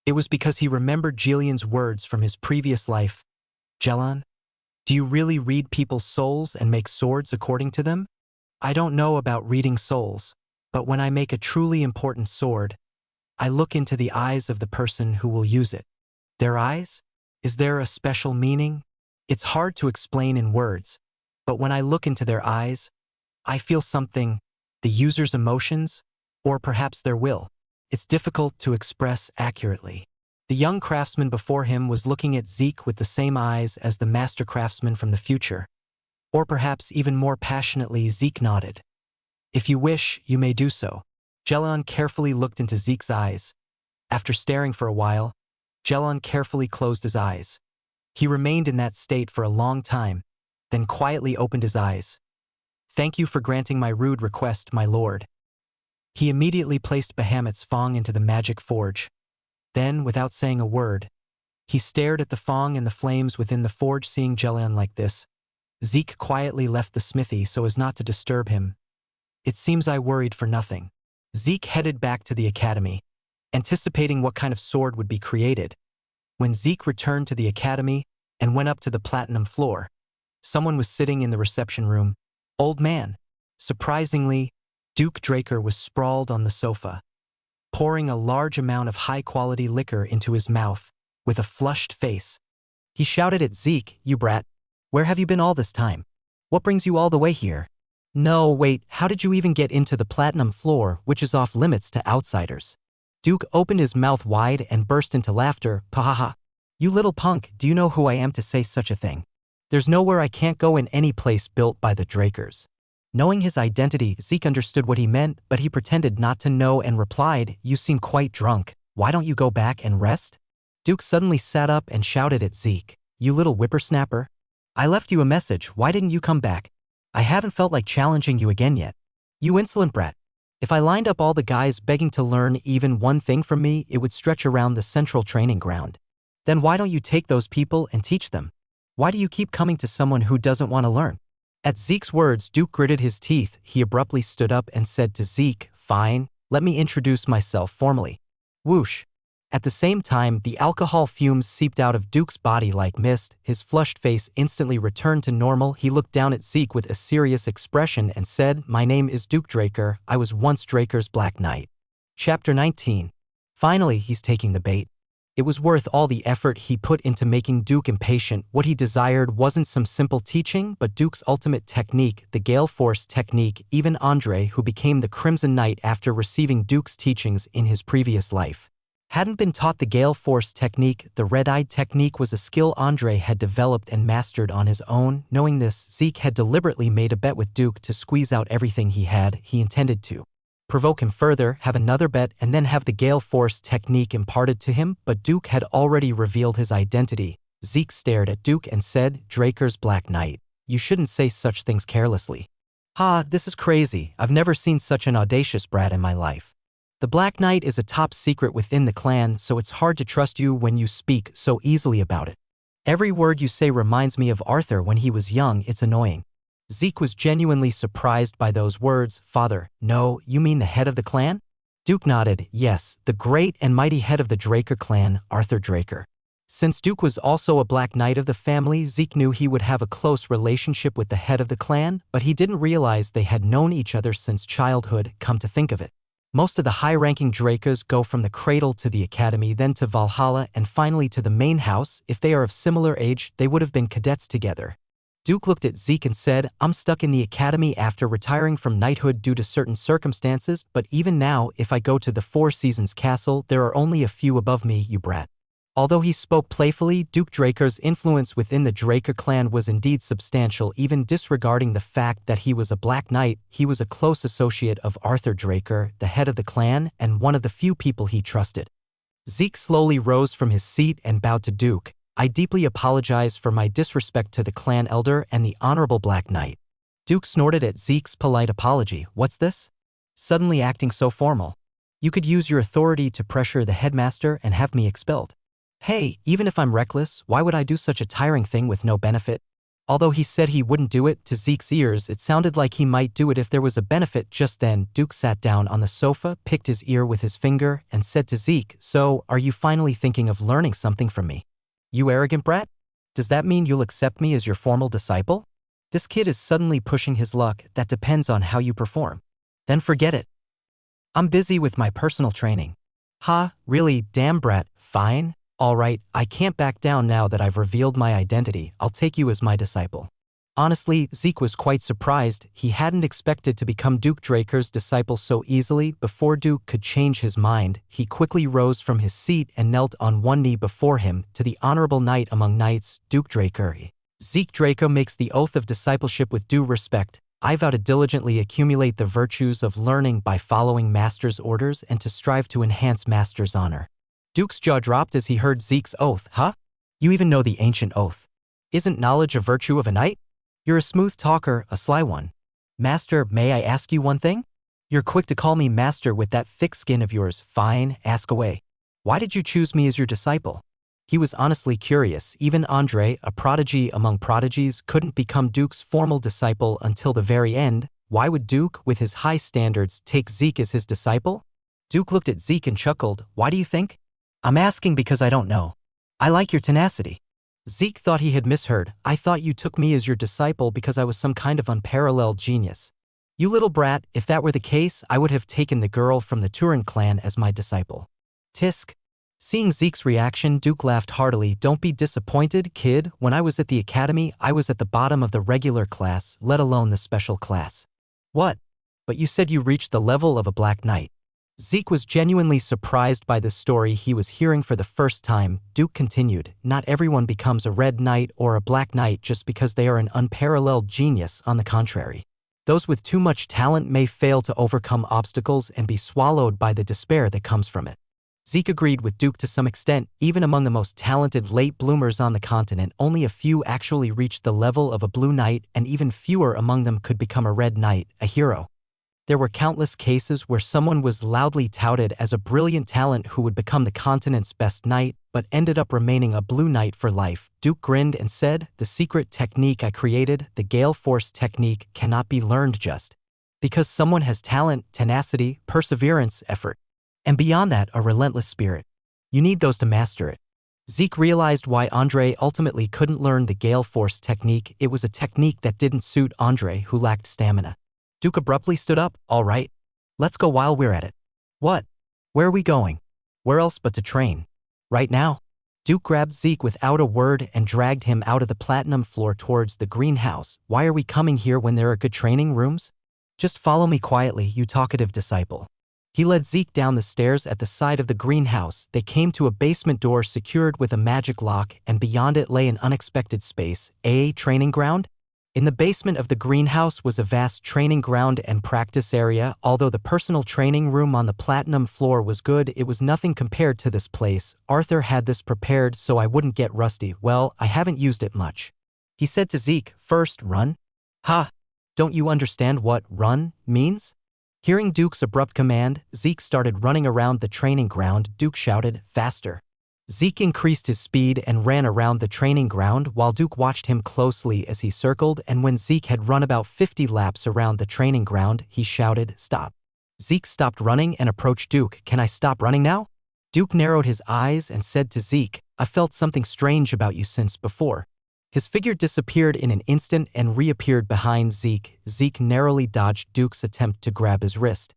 It was because he remembered Jelion's words from his previous life. Jelion, do you really read people's souls and make swords according to them? I don't know about reading souls, but when I make a truly important sword, I look into the eyes of the person who will use it. Their eyes? Is there a special meaning? It's hard to explain in words, but when I look into their eyes, I feel something, the user's emotions, or perhaps their will. It's difficult to express accurately. The young craftsman before him was looking at Zeke with the same eyes as the master craftsman from the future. Or perhaps even more passionately, Zeke nodded. If you wish, you may do so. Jelion carefully looked into Zeke's eyes. After staring for a while, Jelion carefully closed his eyes. He remained in that state for a long time, then quietly opened his eyes. Thank you for granting my rude request, my lord. He immediately placed Bahamut's Fong into the magic forge. Then, without saying a word, he stared at the Fong and the flames within the forge. Seeing Jelion like this, Zeke quietly left the smithy so as not to disturb him. It seems I worried for nothing. Zeke headed back to the academy, anticipating what kind of sword would be created. When Zeke returned to the academy and went up to the platinum floor, someone was sitting in the reception room. Old man. Surprisingly, Duke Draker was sprawled on the sofa, pouring a large amount of high-quality liquor into his mouth, with a flushed face. He shouted at Zeke, You brat. Where have you been all this time? What brings you all the way here? No, wait, how did you even get into the platinum floor, which is off limits to outsiders? Duke opened his mouth wide and burst into laughter. Pahaha. You little punk, do you know who I am to say such a thing? There's nowhere I can't go in any place built by the Drakers. Knowing his identity, Zeke understood what he meant, but he pretended not to know and replied, You seem quite drunk. Why don't you go back and rest? Duke suddenly sat up and shouted at Zeke, You little whippersnapper. I left you a message, why didn't you come back? I haven't felt like challenging you again yet. You insolent brat. If I lined up all the guys begging to learn even one thing from me, it would stretch around the central training ground. Then why don't you take those people and teach them? Why do you keep coming to someone who doesn't want to learn? At Zeke's words, Duke gritted his teeth. He abruptly stood up and said to Zeke, Fine, let me introduce myself formally. Whoosh. At the same time, the alcohol fumes seeped out of Duke's body like mist. His flushed face instantly returned to normal. He looked down at Zeke with a serious expression and said, My name is Duke Draker. I was once Draker's Black Knight. Chapter 19. Finally, he's taking the bait. It was worth all the effort he put into making Duke impatient. What he desired wasn't some simple teaching, but Duke's ultimate technique, the Gale Force technique. Even Andre, who became the Crimson Knight after receiving Duke's teachings in his previous life, hadn't been taught the Gale Force technique. The Red-Eyed technique was a skill Andre had developed and mastered on his own. Knowing this, Zeke had deliberately made a bet with Duke to squeeze out everything he had. He intended to provoke him further, have another bet, and then have the Gale Force technique imparted to him, but Duke had already revealed his identity. Zeke stared at Duke and said, Draker's Black Knight. You shouldn't say such things carelessly. Ha, this is crazy. I've never seen such an audacious brat in my life. The Black Knight is a top secret within the clan, so it's hard to trust you when you speak so easily about it. Every word you say reminds me of Arthur when he was young. It's annoying. Zeke was genuinely surprised by those words. Father, no, you mean the head of the clan? Duke nodded. Yes, the great and mighty head of the Draker clan, Arthur Draker. Since Duke was also a Black Knight of the family, Zeke knew he would have a close relationship with the head of the clan, but he didn't realize they had known each other since childhood. Come to think of it, most of the high-ranking Drakers go from the cradle to the academy, then to Valhalla, and finally to the main house. If they are of similar age, they would have been cadets together. Duke looked at Zeke and said, I'm stuck in the academy after retiring from knighthood due to certain circumstances, but even now, if I go to the Four Seasons Castle, there are only a few above me, you brat. Although he spoke playfully, Duke Draker's influence within the Draker clan was indeed substantial. Even disregarding the fact that he was a Black Knight, he was a close associate of Arthur Draker, the head of the clan, and one of the few people he trusted. Zeke slowly rose from his seat and bowed to Duke. I deeply apologize for my disrespect to the clan elder and the honorable Black Knight. Duke snorted at Zeke's polite apology. What's this? Suddenly acting so formal. You could use your authority to pressure the headmaster and have me expelled. Hey, even if I'm reckless, why would I do such a tiring thing with no benefit? Although he said he wouldn't do it, to Zeke's ears it sounded like he might do it if there was a benefit. Just then, Duke sat down on the sofa, picked his ear with his finger, and said to Zeke, "So, are you finally thinking of learning something from me? You arrogant brat? Does that mean you'll accept me as your formal disciple? This kid is suddenly pushing his luck. That depends on how you perform. Then forget it. I'm busy with my personal training." "Ha, really, damn brat, fine. All right, I can't back down now that I've revealed my identity. I'll take you as my disciple." Honestly, Zeke was quite surprised. He hadn't expected to become Duke Draker's disciple so easily. Before Duke could change his mind, he quickly rose from his seat and knelt on one knee before him. "To the honorable knight among knights, Duke Draker. Zeke Draco makes the oath of discipleship with due respect. I vow to diligently accumulate the virtues of learning by following Master's orders and to strive to enhance Master's honor." Duke's jaw dropped as he heard Zeke's oath. "Huh? You even know the ancient oath? Isn't knowledge a virtue of a knight? You're a smooth talker, a sly one. Master, may I ask you one thing? You're quick to call me master with that thick skin of yours. Fine, ask away. Why did you choose me as your disciple?" He was honestly curious. Even Andre, a prodigy among prodigies, couldn't become Duke's formal disciple until the very end. Why would Duke, with his high standards, take Zeke as his disciple? Duke looked at Zeke and chuckled. "Why do you think?" "I'm asking because I don't know. I like your tenacity." Zeke thought he had misheard. "I thought you took me as your disciple because I was some kind of unparalleled genius." "You little brat, if that were the case, I would have taken the girl from the Turin clan as my disciple." Tisk. Seeing Zeke's reaction, Duke laughed heartily. "Don't be disappointed, kid. When I was at the academy, I was at the bottom of the regular class, let alone the special class." "What? But you said you reached the level of a Black Knight." Zeke was genuinely surprised by the story he was hearing for the first time. Duke continued, "Not everyone becomes a Red Knight or a Black Knight just because they are an unparalleled genius. On the contrary, those with too much talent may fail to overcome obstacles and be swallowed by the despair that comes from it." Zeke agreed with Duke to some extent. Even among the most talented late bloomers on the continent, only a few actually reached the level of a Blue Knight, and even fewer among them could become a Red Knight, a hero. There were countless cases where someone was loudly touted as a brilliant talent who would become the continent's best knight, but ended up remaining a Blue Knight for life. Duke grinned and said, "The secret technique I created, the Gale Force technique, cannot be learned just because someone has talent, tenacity, perseverance, effort, and beyond that, a relentless spirit. You need those to master it." Zeke realized why Andre ultimately couldn't learn the Gale Force technique. It was a technique that didn't suit Andre, who lacked stamina. Duke abruptly stood up. "All right. Let's go while we're at it." "What? Where are we going?" "Where else but to train? Right now." Duke grabbed Zeke without a word and dragged him out of the platinum floor towards the greenhouse. "Why are we coming here when there are good training rooms? Just follow me quietly, you talkative disciple." He led Zeke down the stairs at the side of the greenhouse. They came to a basement door secured with a magic lock, and beyond it lay an unexpected space, a training ground. In the basement of the greenhouse was a vast training ground and practice area. Although the personal training room on the platinum floor was good, it was nothing compared to this place. "Arthur had this prepared so I wouldn't get rusty. Well, I haven't used it much," he said to Zeke. "First, run." "Ha! Don't you understand what run means?" Hearing Duke's abrupt command, Zeke started running around the training ground. Duke shouted, "Faster." Zeke increased his speed and ran around the training ground while Duke watched him closely as he circled, and when Zeke had run about 50 laps around the training ground, he shouted, "Stop." Zeke stopped running and approached Duke. "Can I stop running now?" Duke narrowed his eyes and said to Zeke, "I felt something strange about you since before." His figure disappeared in an instant and reappeared behind Zeke. Zeke narrowly dodged Duke's attempt to grab his wrist.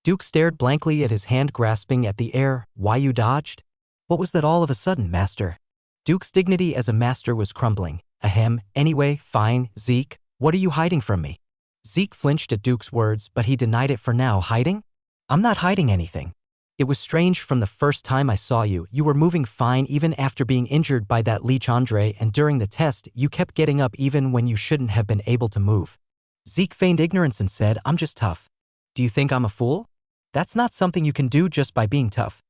Duke stared blankly at his hand grasping at the air. "Why you dodged? What was that all of a sudden, master?" Duke's dignity as a master was crumbling. "Ahem, anyway, fine, Zeke. What are you hiding from me?" Zeke flinched at Duke's words, but he denied it for now. "Hiding? I'm not hiding anything. It was strange from the first time I saw you. You were moving fine even after being injured by that leech Andre, and during the test, you kept getting up even when you shouldn't have been able to move." Zeke feigned ignorance and said, "I'm just tough. Do you think I'm a fool? That's not something you can do just by being tough."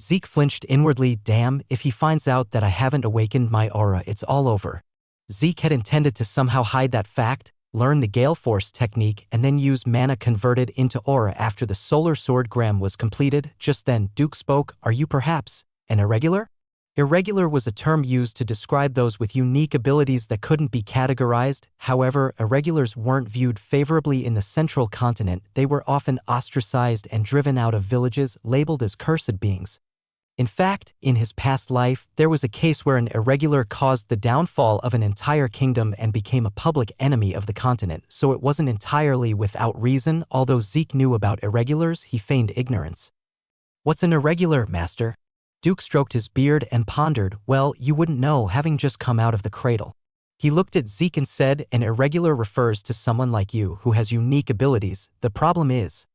Zeke flinched inwardly. Damn, if he finds out that I haven't awakened my aura, it's all over. Zeke had intended to somehow hide that fact, learn the Gale Force technique, and then use mana converted into aura after the Solar Swordgram was completed. Just then, Duke spoke. Are you perhaps an irregular? Irregular was a term used to describe those with unique abilities that couldn't be categorized. However, irregulars weren't viewed favorably in the central continent. They were often ostracized and driven out of villages, labeled as cursed beings. In fact, in his past life, there was a case where an irregular caused the downfall of an entire kingdom and became a public enemy of the continent, so it wasn't entirely without reason. Although Zeke knew about irregulars, he feigned ignorance. What's an irregular, master? Duke stroked his beard and pondered. Well, you wouldn't know, having just come out of the cradle. He looked at Zeke and said, an irregular refers to someone like you who has unique abilities. The problem is...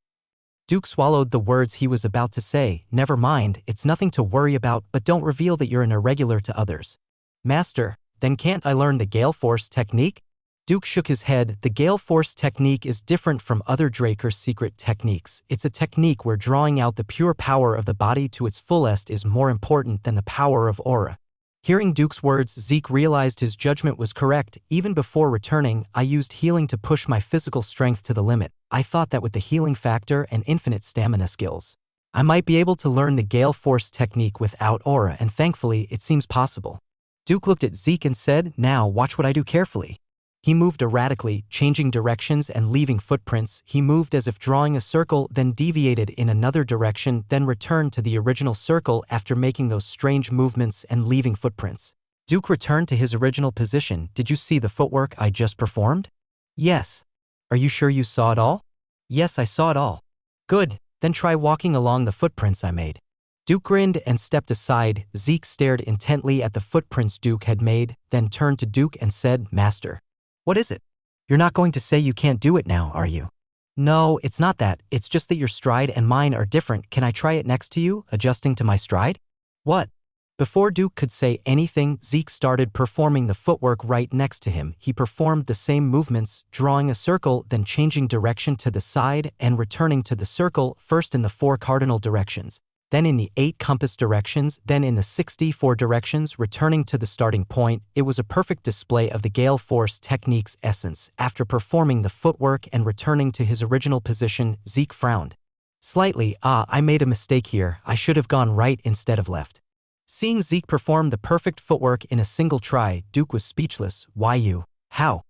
Duke swallowed the words he was about to say. Never mind, it's nothing to worry about, but don't reveal that you're an irregular to others. Master, then can't I learn the Gale Force technique? Duke shook his head. The Gale Force technique is different from other Draker's secret techniques. It's a technique where drawing out the pure power of the body to its fullest is more important than the power of aura. Hearing Duke's words, Zeke realized his judgment was correct. Even before returning, I used healing to push my physical strength to the limit. I thought that with the healing factor and infinite stamina skills, I might be able to learn the Gale Force technique without aura, and thankfully, it seems possible. Duke looked at Zeke and said, now watch what I do carefully. He moved erratically, changing directions and leaving footprints. He moved as if drawing a circle, then deviated in another direction, then returned to the original circle after making those strange movements and leaving footprints. Duke returned to his original position. Did you see the footwork I just performed? Yes. Are you sure you saw it all? Yes, I saw it all. Good, then try walking along the footprints I made. Duke grinned and stepped aside. Zeke stared intently at the footprints Duke had made, then turned to Duke and said, Master. What is it? You're not going to say you can't do it now, are you? No, it's not that. It's just that your stride and mine are different. Can I try it next to you, adjusting to my stride? What? Before Duke could say anything, Zeke started performing the footwork right next to him. He performed the same movements, drawing a circle, then changing direction to the side and returning to the circle, first in the 4 cardinal directions, then in the 8 compass directions, then in the 64 directions, returning to the starting point. It was a perfect display of the Gale Force technique's essence. After performing the footwork and returning to his original position, Zeke frowned slightly. I made a mistake here. I should have gone right instead of left. Seeing Zeke perform the perfect footwork in a single try, Duke was speechless. Why you? How?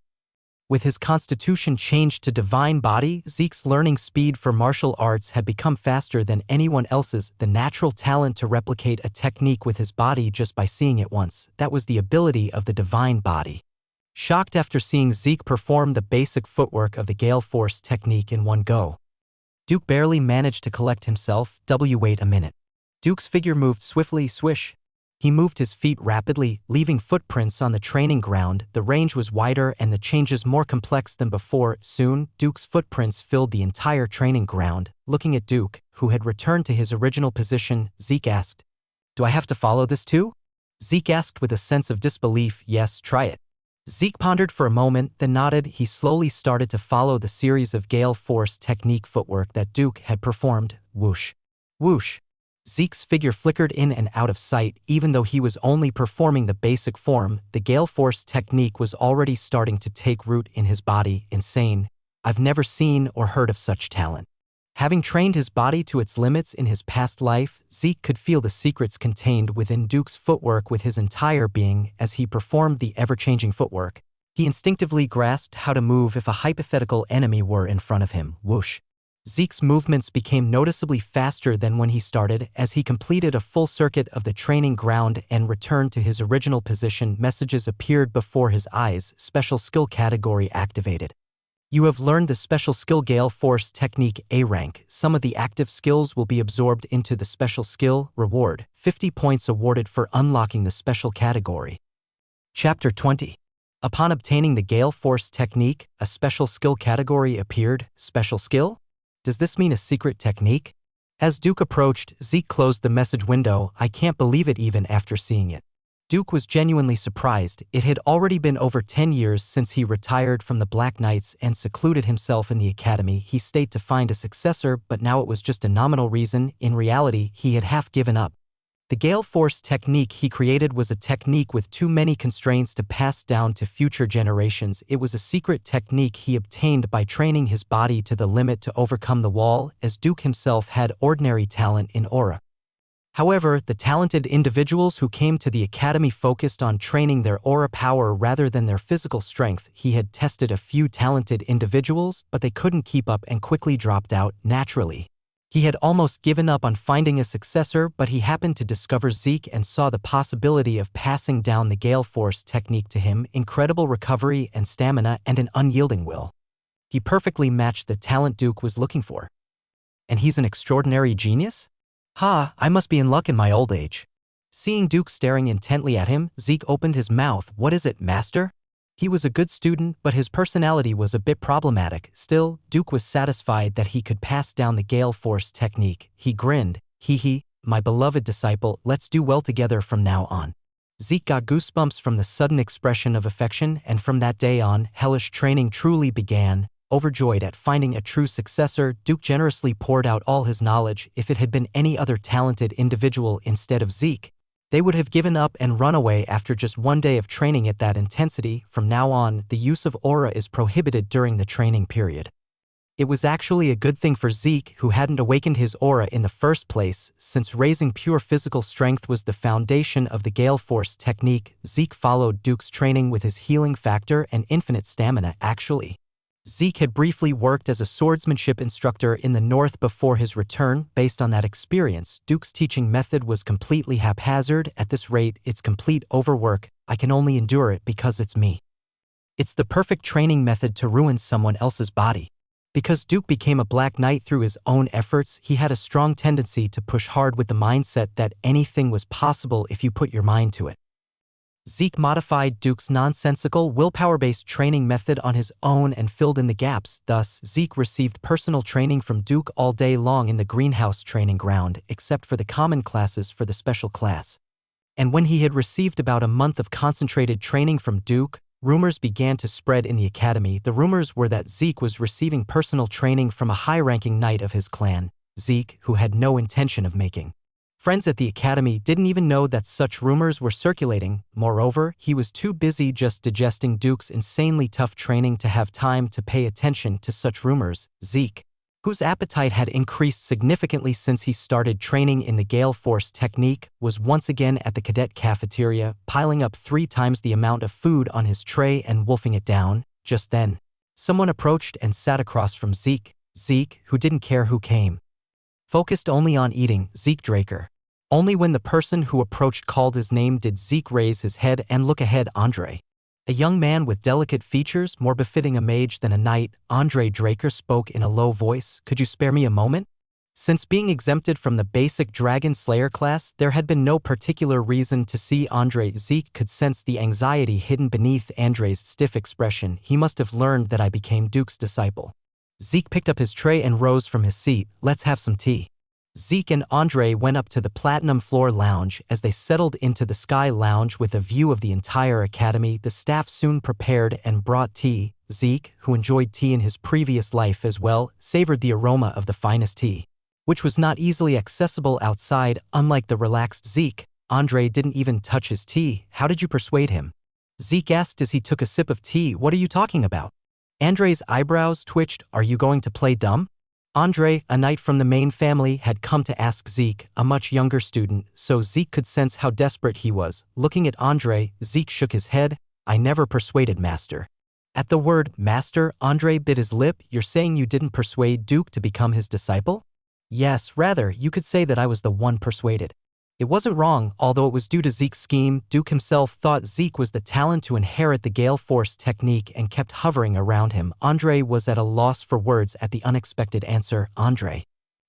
With his constitution changed to divine body, Zeke's learning speed for martial arts had become faster than anyone else's. The natural talent to replicate a technique with his body just by seeing it once, that was the ability of the divine body. Shocked after seeing Zeke perform the basic footwork of the Gale Force technique in one go, Duke barely managed to collect himself. Wait a minute. Duke's figure moved swiftly. Swish. He moved his feet rapidly, leaving footprints on the training ground. The range was wider and the changes more complex than before. Soon, Duke's footprints filled the entire training ground. Looking at Duke, who had returned to his original position, Zeke asked, Do I have to follow this too? Zeke asked with a sense of disbelief. Yes, try it. Zeke pondered for a moment, then nodded. He slowly started to follow the series of Gale Force technique footwork that Duke had performed. Whoosh. Whoosh. Zeke's figure flickered in and out of sight. Even though he was only performing the basic form, the Gale Force technique was already starting to take root in his body. Insane. I've never seen or heard of such talent. Having trained his body to its limits in his past life, Zeke could feel the secrets contained within Duke's footwork with his entire being. As he performed the ever-changing footwork, he instinctively grasped how to move if a hypothetical enemy were in front of him. Whoosh. Zeke's movements became noticeably faster than when he started. As he completed a full circuit of the training ground and returned to his original position, messages appeared before his eyes. Special skill category activated. You have learned the special skill Gale Force technique A rank. Some of the active skills will be absorbed into the special skill. Reward, 50 points awarded for unlocking the special category. Chapter 20. Upon obtaining the Gale Force technique, a special skill category appeared. Special skill? Does this mean a secret technique? As Duke approached, Zeke closed the message window. I can't believe it even after seeing it. Duke was genuinely surprised. It had already been over 10 years since he retired from the Black Knights and secluded himself in the academy. He stayed to find a successor, but now it was just a nominal reason. In reality, he had half given up. The Gale Force technique he created was a technique with too many constraints to pass down to future generations. It was a secret technique he obtained by training his body to the limit to overcome the wall, as Duke himself had ordinary talent in aura. However, the talented individuals who came to the academy focused on training their aura power rather than their physical strength. He had tested a few talented individuals, but they couldn't keep up and quickly dropped out naturally. He had almost given up on finding a successor, but he happened to discover Zeke and saw the possibility of passing down the Gale Force technique to him: incredible recovery and stamina and an unyielding will. He perfectly matched the talent Duke was looking for. And he's an extraordinary genius? Ha, I must be in luck in my old age. Seeing Duke staring intently at him, Zeke opened his mouth. What is it, master? He was a good student, but his personality was a bit problematic. Still, Duke was satisfied that he could pass down the Gale Force technique. He grinned. Hee, my beloved disciple, let's do well together from now on. Zeke got goosebumps from the sudden expression of affection, and from that day on, hellish training truly began. Overjoyed at finding a true successor, Duke generously poured out all his knowledge. If it had been any other talented individual instead of Zeke, they would have given up and run away after just one day of training at that intensity. From now on, the use of aura is prohibited during the training period. It was actually a good thing for Zeke, who hadn't awakened his aura in the first place, since raising pure physical strength was the foundation of the Gale Force technique. Zeke followed Duke's training with his healing factor and infinite stamina. Actually, Zeke had briefly worked as a swordsmanship instructor in the north before his return. Based on that experience, Duke's teaching method was completely haphazard. At this rate, it's complete overwork. I can only endure it because it's me. It's the perfect training method to ruin someone else's body. Because Duke became a Black Knight through his own efforts, he had a strong tendency to push hard with the mindset that anything was possible if you put your mind to it. Zeke modified Duke's nonsensical, willpower-based training method on his own and filled in the gaps. Thus, Zeke received personal training from Duke all day long in the greenhouse training ground, except for the common classes for the special class. And when he had received about a month of concentrated training from Duke, rumors began to spread in the academy. The rumors were that Zeke was receiving personal training from a high-ranking knight of his clan. Zeke, who had no intention of making friends at the academy, didn't even know that such rumors were circulating. Moreover, he was too busy just digesting Duke's insanely tough training to have time to pay attention to such rumors. Zeke, whose appetite had increased significantly since he started training in the Gale Force technique, was once again at the cadet cafeteria, piling up 3 times the amount of food on his tray and wolfing it down. Just then, someone approached and sat across from Zeke. Zeke, who didn't care who came, focused only on eating. Zeke Draker. Only when the person who approached called his name did Zeke raise his head and look ahead. Andre, a young man with delicate features more befitting a mage than a knight, Andre Draker spoke in a low voice. Could you spare me a moment? Since being exempted from the basic Dragon Slayer class, there had been no particular reason to see Andre. Zeke could sense the anxiety hidden beneath Andre's stiff expression. He must have learned that I became Duke's disciple. Zeke picked up his tray and rose from his seat. Let's have some tea. Zeke and Andre went up to the Platinum Floor Lounge. As they settled into the Sky Lounge with a view of the entire academy, the staff soon prepared and brought tea. Zeke, who enjoyed tea in his previous life as well, savored the aroma of the finest tea, which was not easily accessible outside. Unlike the relaxed Zeke, Andre didn't even touch his tea. How did you persuade him? Zeke asked as he took a sip of tea. What are you talking about? Andre's eyebrows twitched. Are you going to play dumb? Andre, a knight from the main family, had come to ask Zeke, a much younger student, so Zeke could sense how desperate he was. Looking at Andre, Zeke shook his head. I never persuaded Master. At the word Master, Andre bit his lip. You're saying you didn't persuade Duke to become his disciple? Yes, rather, you could say that I was the one persuaded. It wasn't wrong, although it was due to Zeke's scheme. Duke himself thought Zeke was the talent to inherit the Gale Force technique and kept hovering around him. Andre was at a loss for words at the unexpected answer. Andre,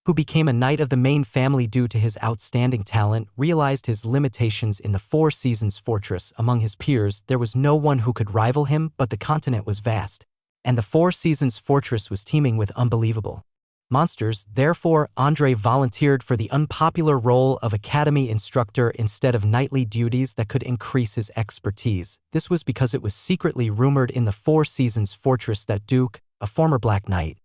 who became a knight of the main family due to his outstanding talent, realized his limitations in the Four Seasons Fortress. Among his peers, there was no one who could rival him, but the continent was vast, and the Four Seasons Fortress was teeming with unbelievable monsters. Therefore, Andre volunteered for the unpopular role of academy instructor instead of knightly duties that could increase his expertise. This was because it was secretly rumored in the Four Seasons Fortress that Duke, a former Black Knight,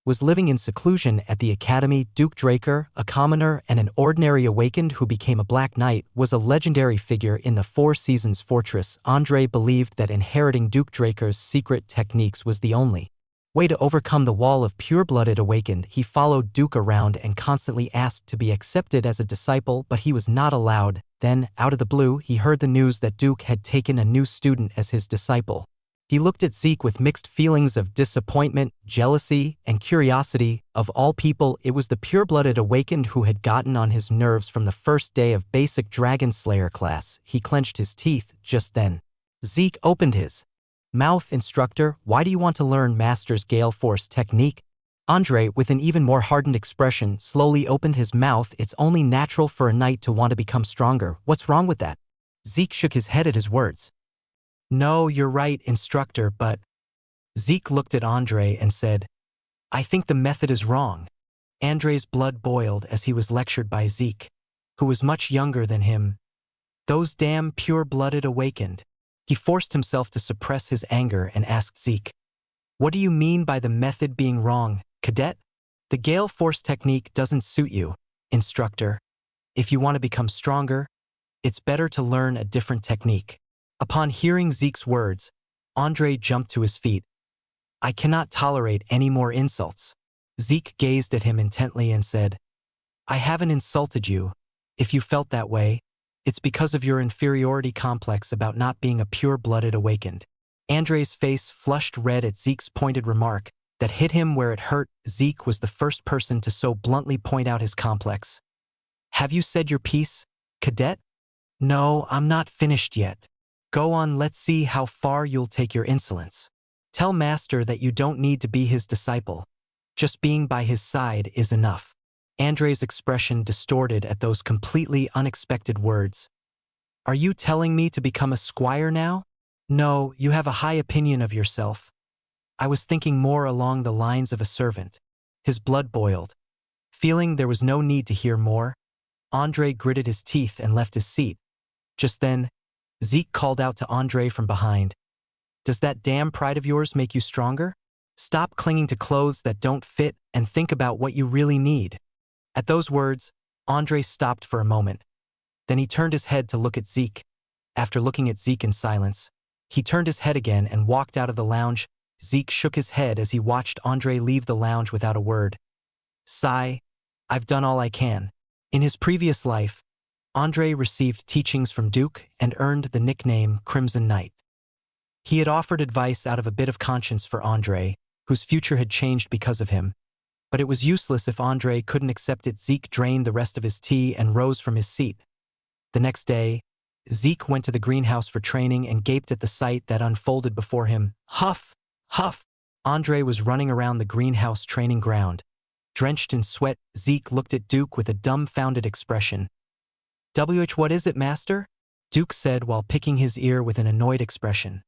was living in seclusion at the academy. Duke Draker, a commoner and an ordinary awakened who became a Black Knight, was a legendary figure in the Four Seasons Fortress. Andre believed that inheriting Duke Draker's secret techniques was the only way to overcome the wall of pure-blooded awakened. He followed Duke around and constantly asked to be accepted as a disciple, but he was not allowed. Then, out of the blue, he heard the news that Duke had taken a new student as his disciple. He looked at Zeke with mixed feelings of disappointment, jealousy, and curiosity. Of all people, it was the pure-blooded awakened who had gotten on his nerves from the first day of basic Dragon Slayer class. He clenched his teeth. Just then, Zeke opened his mouth. Instructor, why do you want to learn Master's Gale Force technique? Andre, with an even more hardened expression, slowly opened his mouth. It's only natural for a knight to want to become stronger. What's wrong with that? Zeke shook his head at his words. No, you're right, instructor, but… Zeke looked at Andre and said, I think the method is wrong. Andre's blood boiled as he was lectured by Zeke, who was much younger than him. Those damn pure-blooded awakened. He forced himself to suppress his anger and asked Zeke, what do you mean by the method being wrong, cadet? The Gale Force technique doesn't suit you, instructor. If you want to become stronger, it's better to learn a different technique. Upon hearing Zeke's words, Andre jumped to his feet. I cannot tolerate any more insults. Zeke gazed at him intently and said, I haven't insulted you. If you felt that way, it's because of your inferiority complex about not being a pure-blooded awakened. Andre's face flushed red at Zeke's pointed remark that hit him where it hurt. Zeke was the first person to so bluntly point out his complex. Have you said your piece, cadet? No, I'm not finished yet. Go on, let's see how far you'll take your insolence. Tell Master that you don't need to be his disciple. Just being by his side is enough. Andre's expression distorted at those completely unexpected words. Are you telling me to become a squire now? No, you have a high opinion of yourself. I was thinking more along the lines of a servant. His blood boiled. Feeling there was no need to hear more, Andre gritted his teeth and left his seat. Just then, Zeke called out to Andre from behind. Does that damn pride of yours make you stronger? Stop clinging to clothes that don't fit and think about what you really need. At those words, Andre stopped for a moment. Then he turned his head to look at Zeke. After looking at Zeke in silence, he turned his head again and walked out of the lounge. Zeke shook his head as he watched Andre leave the lounge without a word. Sigh, I've done all I can. In his previous life, Andre received teachings from Duke and earned the nickname Crimson Knight. He had offered advice out of a bit of conscience for Andre, whose future had changed because of him. But it was useless if Andre couldn't accept it. Zeke drained the rest of his tea and rose from his seat. The next day, Zeke went to the greenhouse for training and gaped at the sight that unfolded before him. Huff! Huff! Andre was running around the greenhouse training ground. Drenched in sweat, Zeke looked at Duke with a dumbfounded expression. What is it, Master? Duke said while picking his ear with an annoyed expression.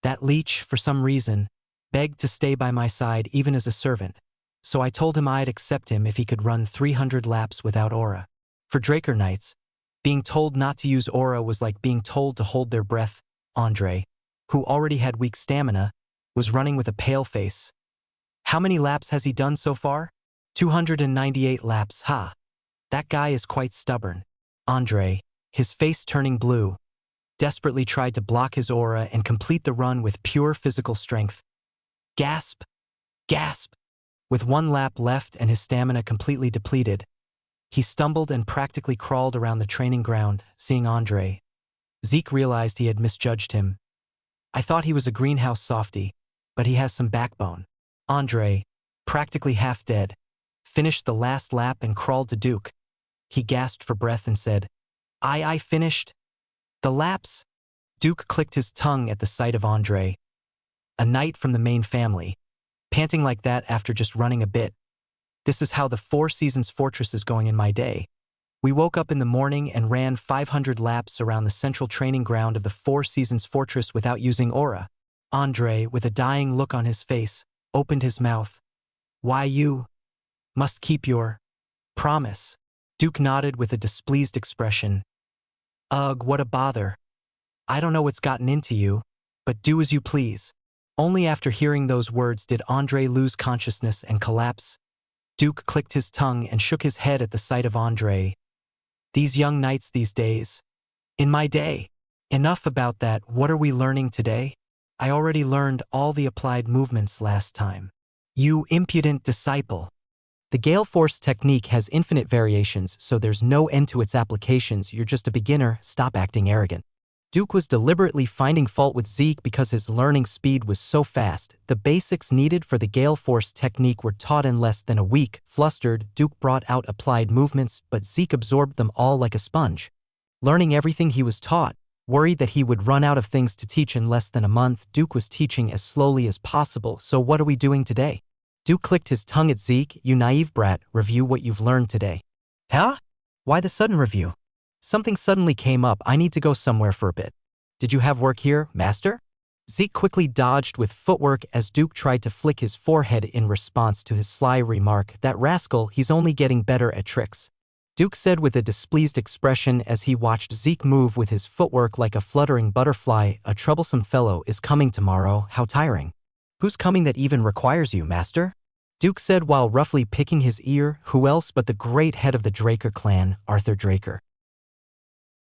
That leech, for some reason, begged to stay by my side even as a servant, so I told him I'd accept him if he could run 300 laps without aura. For Draker Knights, being told not to use aura was like being told to hold their breath. Andre, who already had weak stamina, was running with a pale face. How many laps has he done so far? 298 laps, ha! That guy is quite stubborn. Andre, his face turning blue, desperately tried to block his aura and complete the run with pure physical strength. Gasp! Gasp! With 1 lap left and his stamina completely depleted, he stumbled and practically crawled around the training ground, seeing Andre. Zeke realized he had misjudged him. I thought he was a greenhouse softy, but he has some backbone. Andre, practically half dead, finished the last lap and crawled to Duke. He gasped for breath and said, I finished the laps? Duke clicked his tongue at the sight of Andre. A knight from the main family, panting like that after just running a bit. This is how the Four Seasons Fortress is going in my day. We woke up in the morning and ran 500 laps around the central training ground of the Four Seasons Fortress without using aura. Andre, with a dying look on his face, opened his mouth. Why you must keep your promise. Duke nodded with a displeased expression. Ugh, what a bother. I don't know what's gotten into you, but do as you please. Only after hearing those words did Andre lose consciousness and collapse. Duke clicked his tongue and shook his head at the sight of Andre. These young knights these days. In my day. Enough about that, what are we learning today? I already learned all the applied movements last time. You impudent disciple. The Gale Force technique has infinite variations, so there's no end to its applications. You're just a beginner, stop acting arrogant. Duke was deliberately finding fault with Zeke because his learning speed was so fast. The basics needed for the Gale Force technique were taught in less than a week. Flustered, Duke brought out applied movements, but Zeke absorbed them all like a sponge. Learning everything he was taught, worried that he would run out of things to teach in less than a month, Duke was teaching as slowly as possible. So what are we doing today? Duke clicked his tongue at Zeke. You naive brat, review what you've learned today. Huh? Why the sudden review? Something suddenly came up. I need to go somewhere for a bit. Did you have work here, master? Zeke quickly dodged with footwork as Duke tried to flick his forehead in response to his sly remark. That rascal, he's only getting better at tricks. Duke said with a displeased expression as he watched Zeke move with his footwork like a fluttering butterfly. A troublesome fellow is coming tomorrow. How tiring. Who's coming that even requires you, master? Duke said while roughly picking his ear. Who else but the great head of the Draker clan, Arthur Draker.